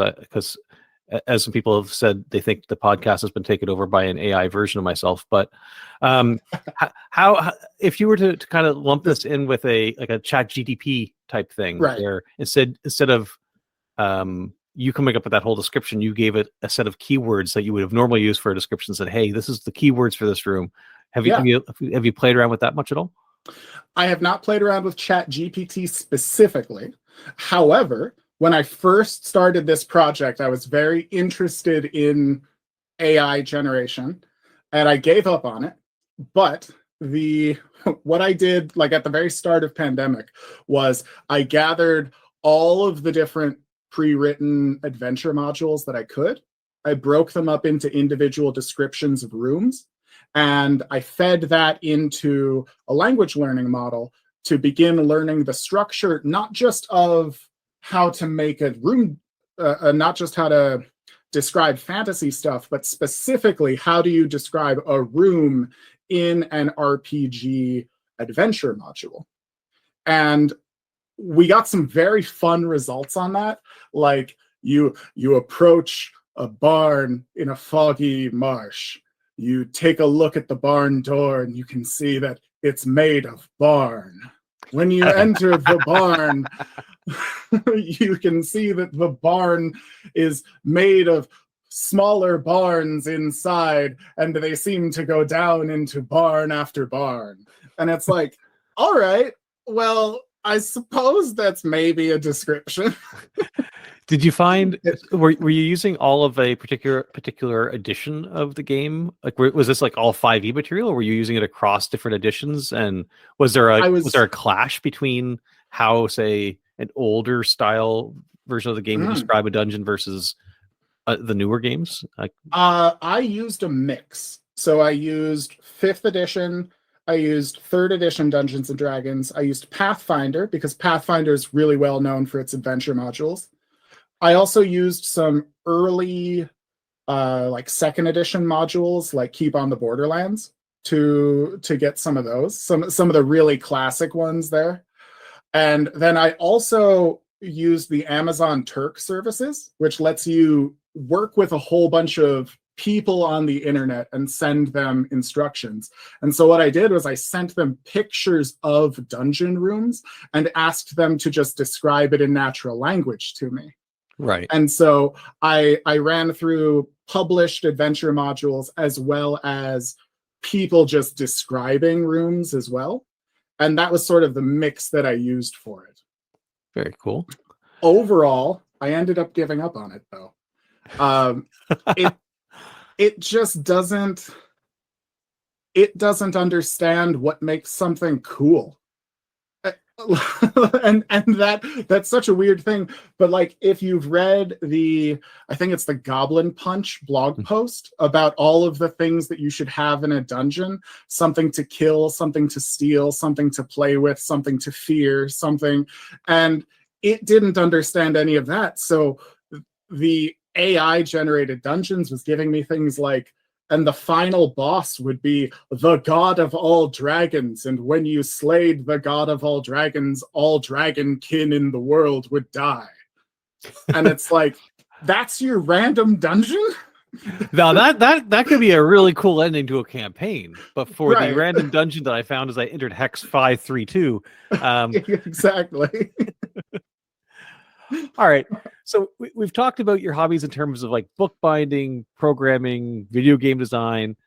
as some people have said, they think the podcast has been taken over by an AI version of myself. But how if you were to kind of lump this in with a chat GTP type thing, right, where instead of you coming up with that whole description, you gave it a set of keywords that you would have normally used for a description, said, hey, this is the keywords for this room. Have you played around with that much at all? I have not played around with Chat GPT specifically. However, when I first started this project, I was very interested in AI generation, and I gave up on it. But what I did, like at the very start of pandemic, was I gathered all of the different pre-written adventure modules that I could. I broke them up into individual descriptions of rooms, and I fed that into a language learning model to begin learning the structure, not just of how to make a room, not just how to describe fantasy stuff, but specifically how do you describe a room in an RPG adventure module. And we got some very fun results on that. Like you approach a barn in a foggy marsh. You take a look at the barn door and you can see that it's made of barn. When you enter the barn, you can see that the barn is made of smaller barns inside, and they seem to go down into barn after barn. And it's like, all right, well, I suppose that's maybe a description. Did you find, were you using all of a particular edition of the game? Like, was this like all 5e material, or were you using it across different editions? And was there a clash between how, say, an older style version of the game would describe a dungeon versus the newer games? I used a mix. So I used 5th edition. I used 3rd edition Dungeons and Dragons. I used Pathfinder, because Pathfinder is really well known for its adventure modules. I also used some early, like 2nd edition modules, like Keep on the Borderlands, to get some of those, some of the really classic ones there. And then I also used the Amazon Turk services, which lets you work with a whole bunch of people on the internet and send them instructions. And so what I did was I sent them pictures of dungeon rooms and asked them to just describe it in natural language to me. Right. And so I ran through published adventure modules as well as people just describing rooms as well. And that was sort of the mix that I used for it. Very cool. Overall, I ended up giving up on it though. Um, it it just doesn't understand what makes something cool. And that's such a weird thing, but like if you've read I think it's the Goblin Punch blog post about all of the things that you should have in a dungeon, something to kill, something to steal, something to play with, something to fear, something, and it didn't understand any of that. So the AI generated dungeons was giving me things like, and the final boss would be the god of all dragons, and when you slayed the god of all dragons, all dragon kin in the world would die. And it's like, that's your random dungeon? Now that could be a really cool ending to a campaign, but for the Right. random dungeon that I found as I entered Hex 532, Exactly. all right. So we've talked about your hobbies in terms of like bookbinding, programming, video game design.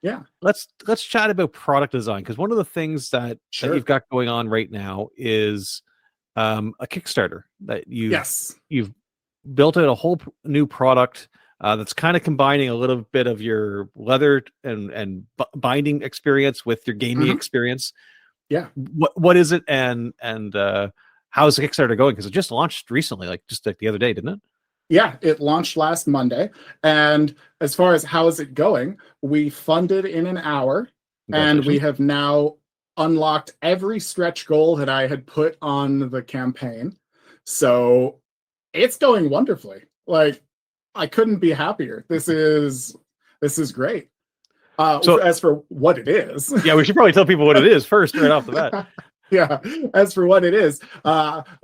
Yeah. Let's chat about product design, because one of the things that Sure. that you've got going on right now is a Kickstarter that you've built out a whole new product that's kind of combining a little bit of your leather and binding experience with your gaming experience. Yeah. What is it, and how's the Kickstarter going? Because it just launched recently, just like the other day, didn't it? Yeah, it launched last Monday. And as far as how is it going, we funded in an hour, and we have now unlocked every stretch goal that I had put on the campaign. So it's going wonderfully. Like, I couldn't be happier. This is great. So as for what it is, yeah, we should probably tell people what it is first, right off the bat. Yeah, as for what it is,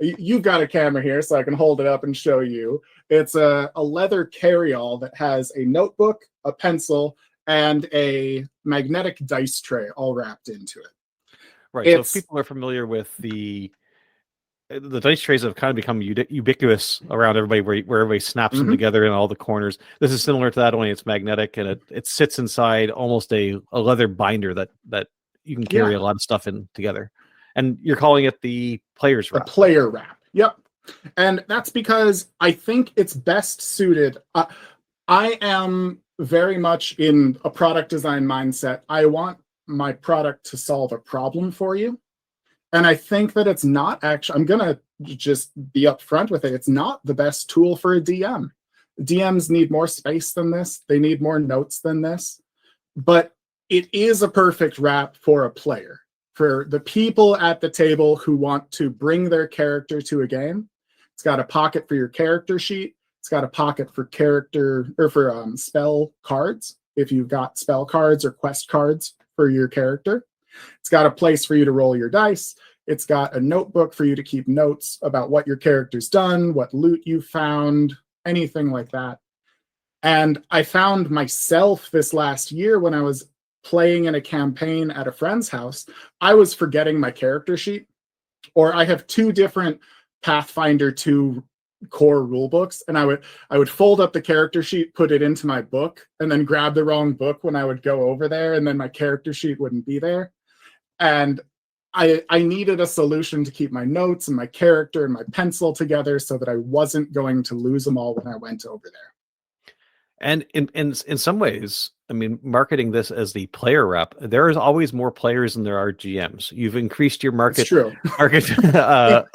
you've got a camera here, so I can hold it up and show you. It's a leather carry-all that has a notebook, a pencil, and a magnetic dice tray all wrapped into it. Right. So if people are familiar with the dice trays have kind of become ubiquitous around everybody, where everybody snaps them together in all the corners. This is similar to that, only it's magnetic, and it sits inside almost a leather binder that you can carry a lot of stuff in together. And you're calling it the player's wrap. The player wrap. Yep. And that's because I think it's best suited. I am very much in a product design mindset. I want my product to solve a problem for you. And I think that it's not actually, I'm going to just be upfront with it. It's not the best tool for a DM. DMs need more space than this. They need more notes than this. But it is a perfect wrap for a player. For the people at the table who want to bring their character to a game. It's got a pocket for your character sheet. It's got a pocket for spell cards, if you've got spell cards or quest cards for your character. It's got a place for you to roll your dice. It's got a notebook for you to keep notes about what your character's done, what loot you found, anything like that. And I found myself this last year when I was playing in a campaign at a friend's house, I was forgetting my character sheet, or I have two different Pathfinder 2 core rule books, and I would fold up the character sheet, put it into my book, and then grab the wrong book when I would go over there, and then my character sheet wouldn't be there. And I needed a solution to keep my notes and my character and my pencil together so that I wasn't going to lose them all when I went over there. And in some ways, I mean, marketing this as the player rep, there is always more players than there are GMs. You've increased your market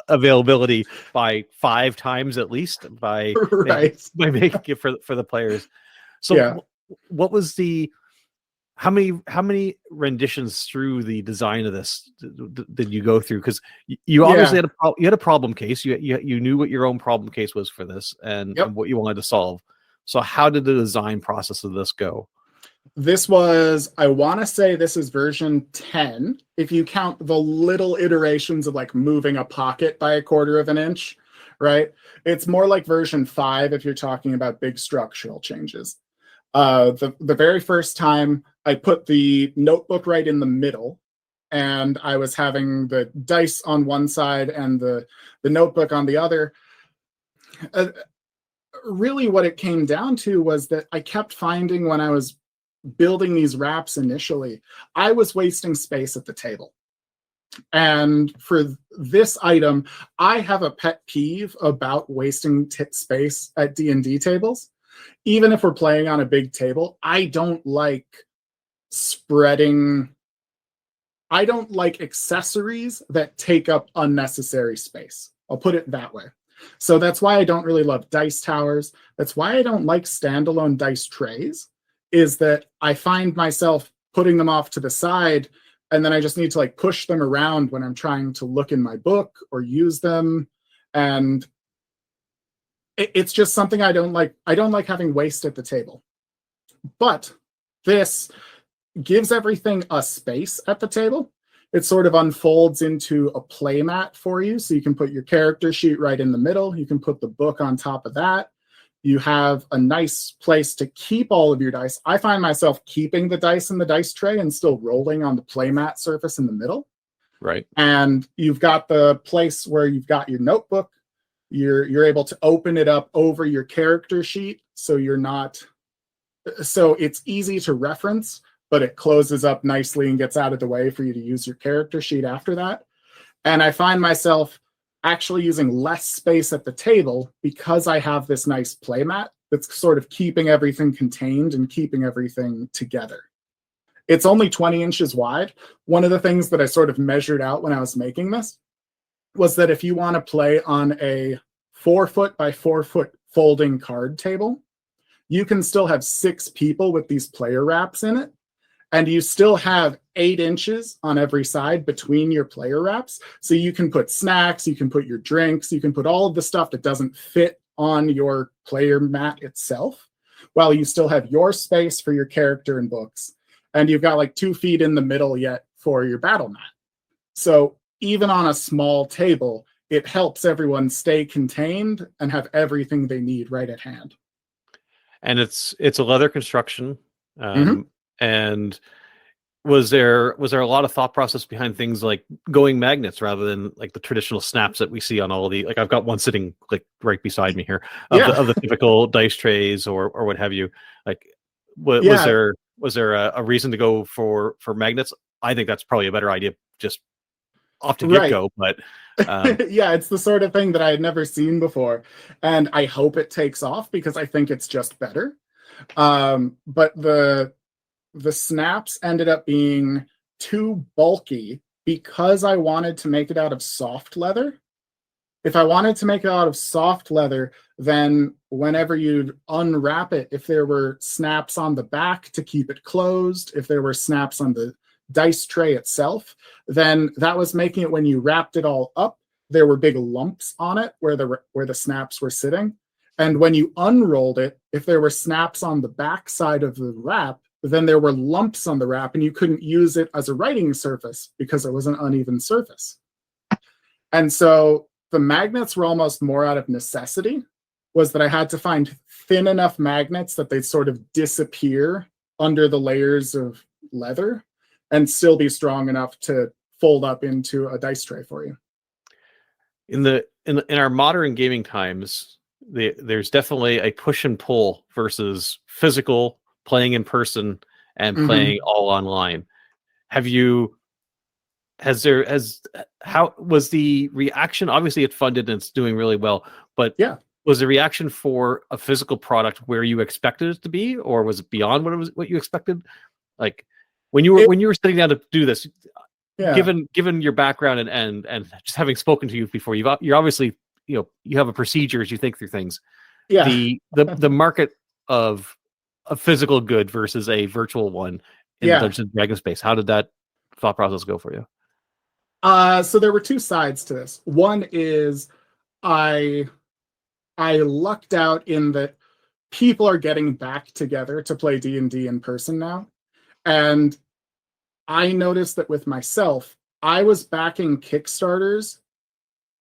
availability by 5 times at least by making it for the players. So what was how many renditions through the design of this did you go through? Because you obviously had a problem case. You knew what your own problem case was for this and what you wanted to solve. So how did the design process of this go? This was, I want to say this is version 10, if you count the little iterations of like moving a pocket by 1/4 of an inch, right? It's more like version 5 if you're talking about big structural changes. The very first time I put the notebook right in the middle, and I was having the dice on one side and the notebook on the other. Really what it came down to was that I kept finding when I was building these wraps initially, I was wasting space at the table. And for this item, I have a pet peeve about wasting space at D&D tables. Even if we're playing on a big table, I don't like accessories that take up unnecessary space. I'll put it that way. So that's why I don't really love dice towers. That's why I don't like standalone dice trays, is that I find myself putting them off to the side, and then I just need to like push them around when I'm trying to look in my book or use them. And it's just something I don't like. I don't like having waste at the table. But this gives everything a space at the table. It sort of unfolds into a play mat for you. So you can put your character sheet right in the middle. You can put the book on top of that. You have a nice place to keep all of your dice. I find myself keeping the dice in the dice tray and still rolling on the play mat surface in the middle. Right. And you've got the place where you've got your notebook. You're able to open it up over your character sheet. So it's easy to reference, but it closes up nicely and gets out of the way for you to use your character sheet after that. And I find myself actually using less space at the table because I have this nice playmat that's sort of keeping everything contained and keeping everything together. It's only 20 inches wide. One of the things that I sort of measured out when I was making this was that if you want to play on a 4-foot by 4-foot folding card table, you can still have 6 people with these player wraps in it. And you still have 8 inches on every side between your player wraps. So you can put snacks, you can put your drinks, you can put all of the stuff that doesn't fit on your player mat itself, while you still have your space for your character and books. And you've got like 2 feet in the middle yet for your battle mat. So even on a small table, it helps everyone stay contained and have everything they need right at hand. And it's a leather construction. And was there a lot of thought process behind things like going magnets rather than like the traditional snaps that we see on all the, like I've got one sitting like right beside me here of the typical dice trays or what have you. Like was there a reason to go for magnets? I think that's probably a better idea just off the get-go, but yeah, it's the sort of thing that I had never seen before, and I hope it takes off because I think it's just better. But the snaps ended up being too bulky because I wanted to make it out of soft leather. If I wanted to make it out of soft leather, then whenever you'd unwrap it, if there were snaps on the back to keep it closed, if there were snaps on the dice tray itself, then that was making it when you wrapped it all up, there were big lumps on it where the snaps were sitting. And when you unrolled it, if there were snaps on the back side of the wrap, then there were lumps on the wrap and you couldn't use it as a writing surface because it was an uneven surface. And so the magnets were almost more out of necessity, was that I had to find thin enough magnets that they'd sort of disappear under the layers of leather and still be strong enough to fold up into a dice tray for you. In our modern gaming times, there's definitely a push and pull versus physical playing in person and playing all online. How was the reaction? Obviously it funded and it's doing really well, but was the reaction for a physical product where you expected it to be, or was it beyond what you expected? Like when you were sitting down to do this, given your background and just having spoken to you before, you're obviously, you have a procedure as you think through things. The market of a physical good versus a virtual one in the Dungeons & Dragons space. How did that thought process go for you? So there were 2 sides to this. One is I lucked out in that people are getting back together to play D&D in person now. And I noticed that with myself, I was backing Kickstarters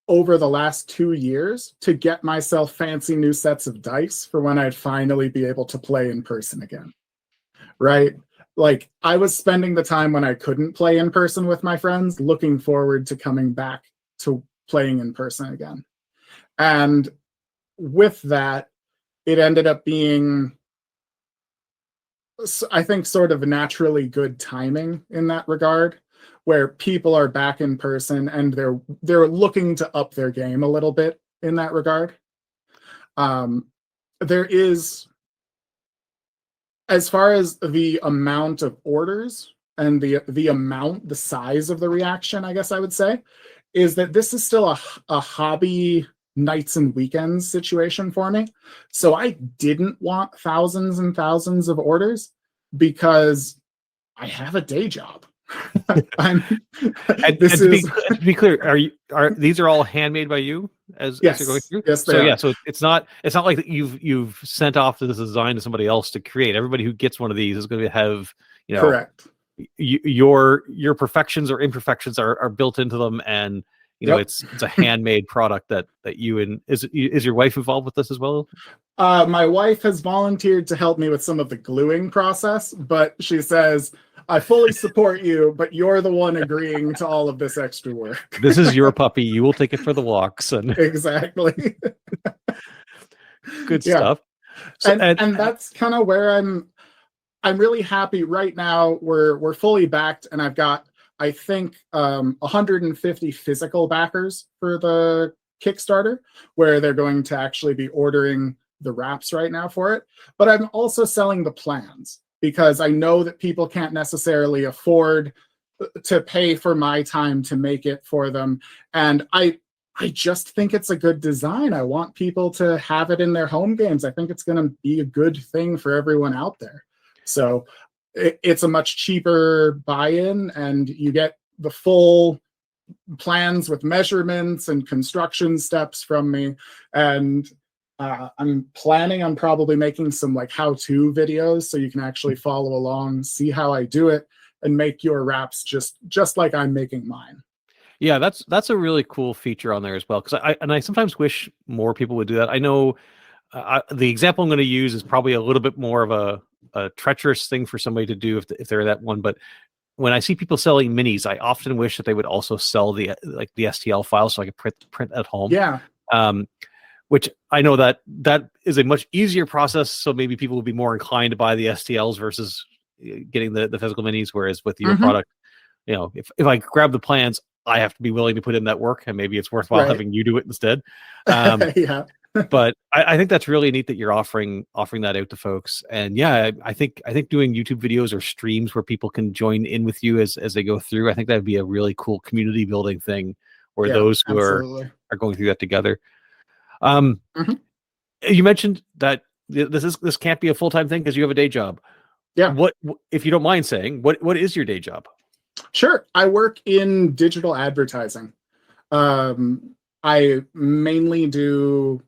over the last 2 years to get myself fancy new sets of dice for when I'd finally be able to play in person again. Right? Like I was spending the time when I couldn't play in person with my friends, looking forward to coming back to playing in person again. And with that, it ended up being, I think, sort of naturally good timing in that regard. where people are back in person and they're looking to up their game a little bit in that regard. There is, as far as the amount of orders and the size of the reaction, I guess I would say, is that this is still a hobby nights and weekends situation for me. So I didn't want thousands and thousands of orders because I have a day job. And to be clear, are these all handmade by you as you're going through? Yes, so yeah, so it's not like that you've sent off this design to somebody else to create. Everybody who gets one of these is going to have, correct. Your perfections or imperfections are built into them, and it's a handmade product that you and is your wife involved with this as well? My wife has volunteered to help me with some of the gluing process, but she says, I fully support you, but you're the one agreeing to all of this extra work. This is your puppy. You will take it for the walks. And exactly. Good stuff. So, and that's kind of where I'm really happy right now. We're fully backed, and I've got, I think, 150 physical backers for the Kickstarter, where they're going to actually be ordering the wraps right now for it. But I'm also selling the plans because I know that people can't necessarily afford to pay for my time to make it for them. And I just think it's a good design. I want people to have it in their home games. I think it's going to be a good thing for everyone out there. So it's a much cheaper buy-in, and you get the full plans with measurements and construction steps from me. And I'm planning on probably making some like how-to videos so you can actually follow along, see how I do it, and make your wraps just like I'm making mine. Yeah, that's a really cool feature on there as well, because I sometimes wish more people would do that. I know the example I'm going to use is probably a little bit more of a treacherous thing for somebody to do if they're that one, but when I see people selling minis, I often wish that they would also sell the STL files so I could print at home. Yeah. Which I know that is a much easier process, so maybe people would be more inclined to buy the STLs versus getting the physical minis. Whereas with your product, if I grab the plans, I have to be willing to put in that work, and maybe it's worthwhile having you do it instead. Yeah. But I think that's really neat that you're offering that out to folks. And yeah, I think doing YouTube videos or streams where people can join in with you as they go through, I think that'd be a really cool community building thing where those who are going through that together. You mentioned that this can't be a full-time thing because you have a day job. Yeah. What, if you don't mind saying, what is your day job? Sure. I work in digital advertising. I mainly do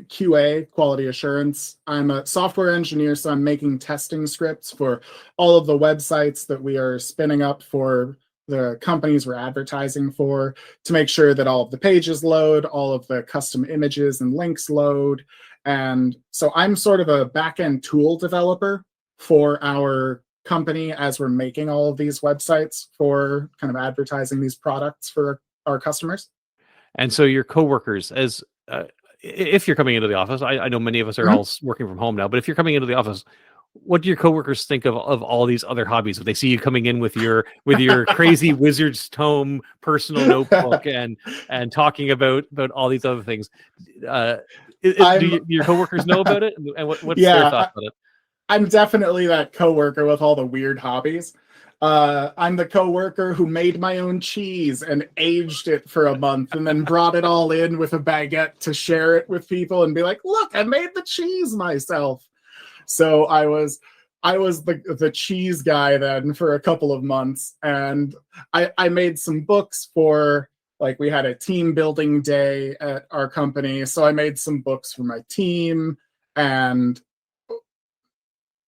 QA, quality assurance. I'm a software engineer, so I'm making testing scripts for all of the websites that we are spinning up for the companies we're advertising for, to make sure that all of the pages load, all of the custom images and links load. And so I'm sort of a back-end tool developer for our company as we're making all of these websites for kind of advertising these products for our customers. And so your coworkers, as if you're coming into the office, I know many of us are all working from home now, but if you're coming into the office, what do your coworkers think of all these other hobbies? If they see you coming in with your crazy wizard's tome personal notebook and talking about all these other things, do your coworkers know about it? And what's their thoughts on it? I'm definitely that coworker with all the weird hobbies. I'm the coworker who made my own cheese and aged it for a month and then brought it all in with a baguette to share it with people and be like, look, I made the cheese myself. So I was the cheese guy then for a couple of months, and I made some books for, like, we had a team building day at our company, so I made some books for my team, and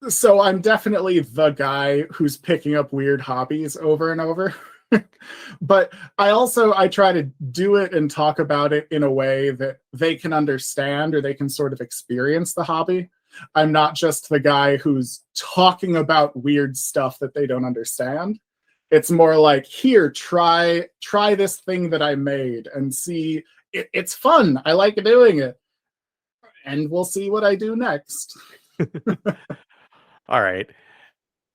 so I'm definitely the guy who's picking up weird hobbies over and over. But I try to do it and talk about it in a way that they can understand or they can sort of experience the hobby. I'm not just the guy who's talking about weird stuff that they don't understand. It's more like, here, try this thing that I made and see. It's fun. I like doing it. And we'll see what I do next. All right.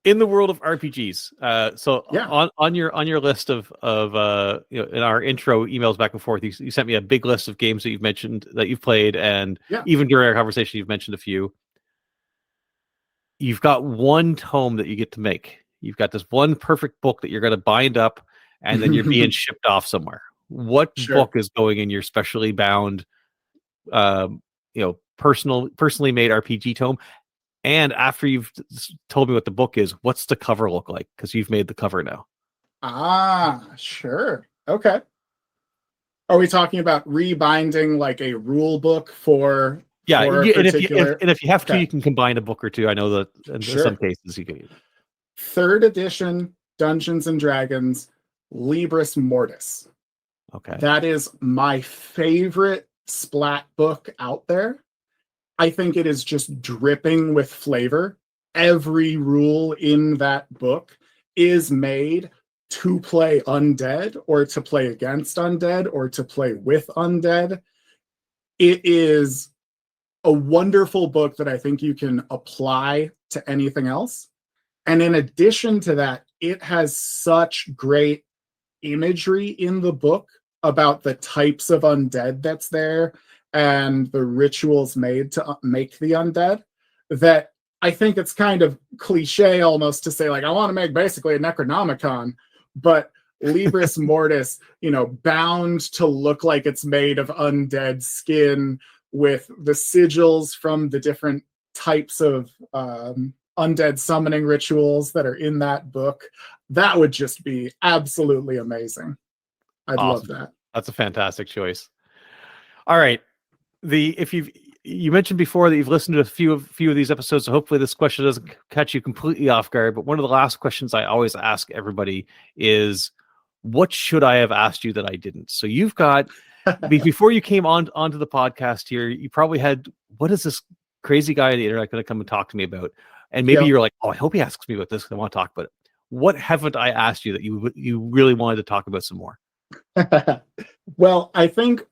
in the world of RPGs, so Yeah. on your list of in our intro emails back and forth, you sent me a big list of games that you've mentioned that you've played, and Yeah. even during our conversation, you've mentioned a few. You've got one tome that you get to make. You've got this one perfect book that you're going to bind up, and then you're being shipped off somewhere. What Sure. book is going in your specially bound, personally made RPG tome? And after you've told me what the book is, what's the cover look like? Because you've made the cover now. Sure. Okay. Are we talking about rebinding like a rule book for Yeah, a particular? and if you have to, Okay. you can combine a book or two. I know that in some Sure. cases you can. 3rd edition Dungeons and Dragons, Libris Mortis. Okay. That is my favorite splat book out there. I think it is just dripping with flavor. Every rule in that book is made to play undead, or to play against undead, or to play with undead. It is a wonderful book that I think you can apply to anything else. And in addition to that, it has such great imagery in the book about the types of undead that's there and the rituals made to make the undead, that I think it's kind of cliche almost to say, like, I want to make basically a Necronomicon, but Libris Mortis, bound to look like it's made of undead skin, with the sigils from the different types of undead summoning rituals that are in that book. That would just be absolutely amazing. I'd love that. That's a fantastic choice. All right. You mentioned before that you've listened to a few of these episodes, so hopefully this question doesn't catch you completely off guard. But one of the last questions I always ask everybody is, what should I have asked you that I didn't? So you've got, before you came onto the podcast here, you probably had, what is this crazy guy on the internet going to come and talk to me about? And maybe you're like, oh, I hope he asks me about this because I want to talk about it. What haven't I asked you that you really wanted to talk about some more? Well, I think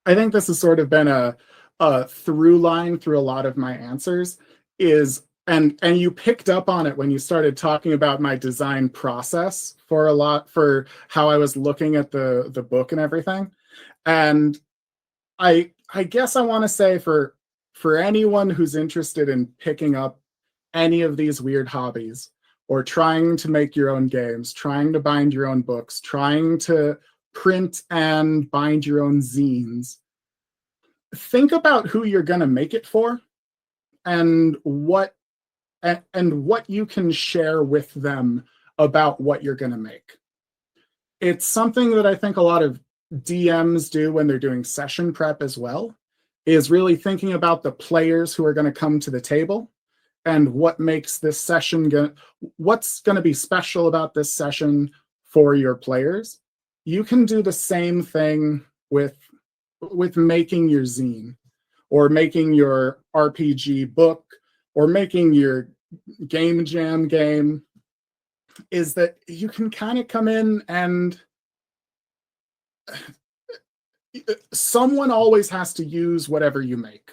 this has sort of been a through line through a lot of my answers, is, and you picked up on it when you started talking about my design process for how I was looking at the book and everything. And I guess I want to say, for anyone who's interested in picking up any of these weird hobbies, or trying to make your own games, trying to bind your own books, trying to print and bind your own zines, think about who you're going to make it for, and what you can share with them about what you're going to make. It's something that I think a lot of DMs do when they're doing session prep as well, is really thinking about the players who are going to come to the table, and what makes this session what's going to be special about this session for your players. You can do the same thing with making your zine, or making your RPG book, or making your game jam game, is that you can kind of come in, and someone always has to use whatever you make.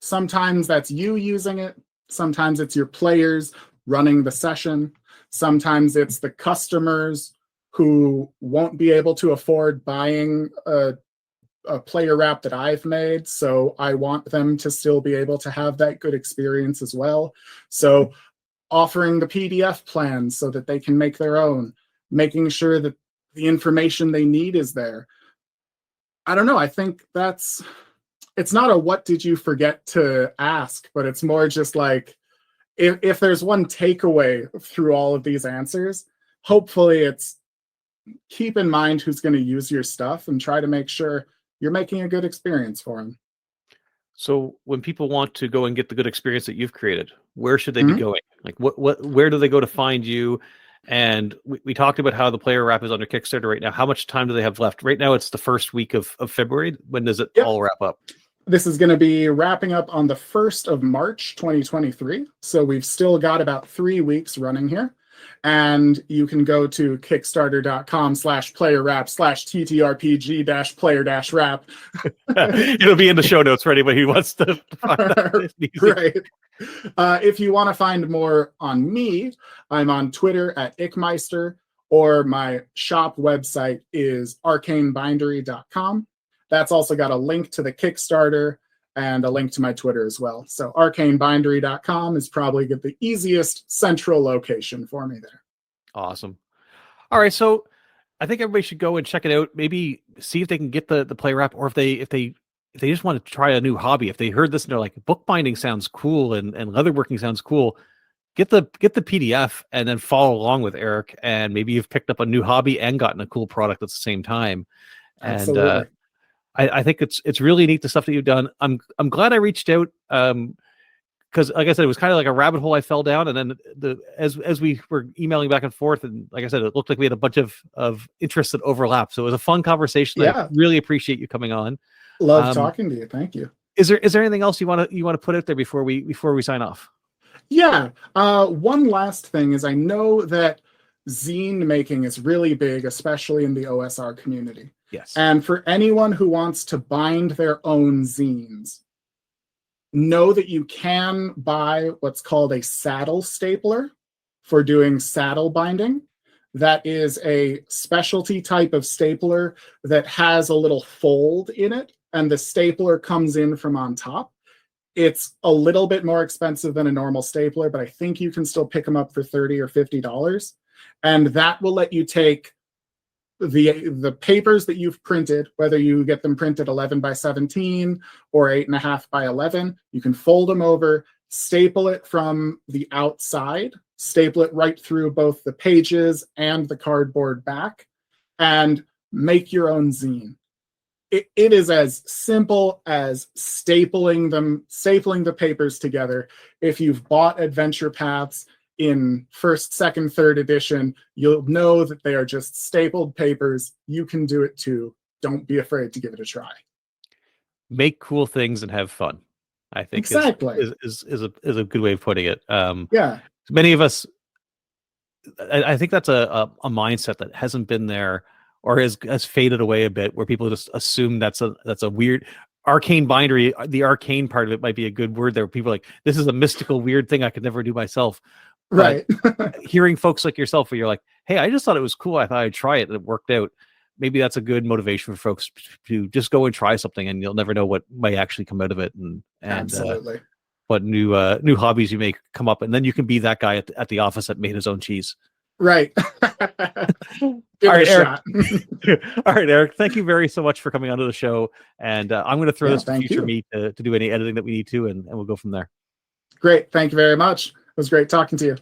Sometimes that's you using it. Sometimes it's your players running the session. Sometimes it's the customers who won't be able to afford buying a player wrap that I've made, so I want them to still be able to have that good experience as well. So offering the PDF plans so that they can make their own, making sure that the information they need is there. I don't know. I think it's not a what did you forget to ask, but it's more just like, if there's one takeaway through all of these answers, hopefully it's, keep in mind who's going to use your stuff, and try to make sure you're making a good experience for them. So when people want to go and get the good experience that you've created, where should they be going? Like where do they go to find you? And we talked about how the player wrap is under Kickstarter right now. How much time do they have left? Right now, it's the first week of February. When does it all wrap up? This is going to be wrapping up on the 1st of March, 2023. So we've still got about 3 weeks running here. And you can go to kickstarter.com/player-rap/TTRPG-player-rap. It'll be in the show notes for anybody who wants to find that. Right. If you want to find more on me, I'm on Twitter at Ickmeister, or my shop website is arcanebindery.com. That's also got a link to the Kickstarter and a link to my Twitter as well. So arcanebindery.com is probably the easiest central location for me there. Awesome. All right, so I think everybody should go and check it out. Maybe see if they can get the play wrap, or if they just want to try a new hobby. If they heard this and they're like, bookbinding sounds cool and leatherworking sounds cool, get the PDF and then follow along with Eric. And maybe you've picked up a new hobby and gotten a cool product at the same time. Absolutely. And I think it's really neat, the stuff that you've done. I'm glad I reached out, because like I said, it was kind of like a rabbit hole I fell down, and then as we were emailing back and forth, and like I said, it looked like we had a bunch of interests that overlap. So it was a fun conversation. Yeah. I really appreciate you coming on. Love talking to you. Thank you. Is there anything else you want to put out there before we sign off? Yeah. One last thing is, I know that zine making is really big, especially in the OSR community. Yes. And for anyone who wants to bind their own zines, know that you can buy what's called a saddle stapler for doing saddle binding. That is a specialty type of stapler that has a little fold in it, and the stapler comes in from on top. It's a little bit more expensive than a normal stapler, but I think you can still pick them up for $30 or $50. And that will let you take the papers that you've printed, whether you get them printed 11 by 17 or 8.5 by 11, you can fold them over, staple it from the outside, staple it right through both the pages and the cardboard back, and make your own zine. It is as simple as stapling the papers together. If you've bought Adventure Paths in first, second, third edition, you'll know that they are just stapled papers. You can do it too. Don't be afraid to give it a try. Make cool things and have fun, I think exactly is a good way of putting it. Yeah. Many of us, I think that's a mindset that hasn't been there, or has faded away a bit, where people just assume that's a weird arcane bindery. The arcane part of it might be a good word there. People are like, this is a mystical, weird thing I could never do myself. Right. Hearing folks like yourself where you're like, hey, I just thought it was cool. I thought I'd try it and it worked out. Maybe that's a good motivation for folks to just go and try something, and you'll never know what might actually come out of it. And absolutely. What new hobbies you may come up, and then you can be that guy at the office that made his own cheese. Right. All right, Eric. All right, Eric. Thank you very so much for coming onto the show. And I'm going to throw this to future me to do any editing that we need to, and we'll go from there. Great. Thank you very much. It was great talking to you.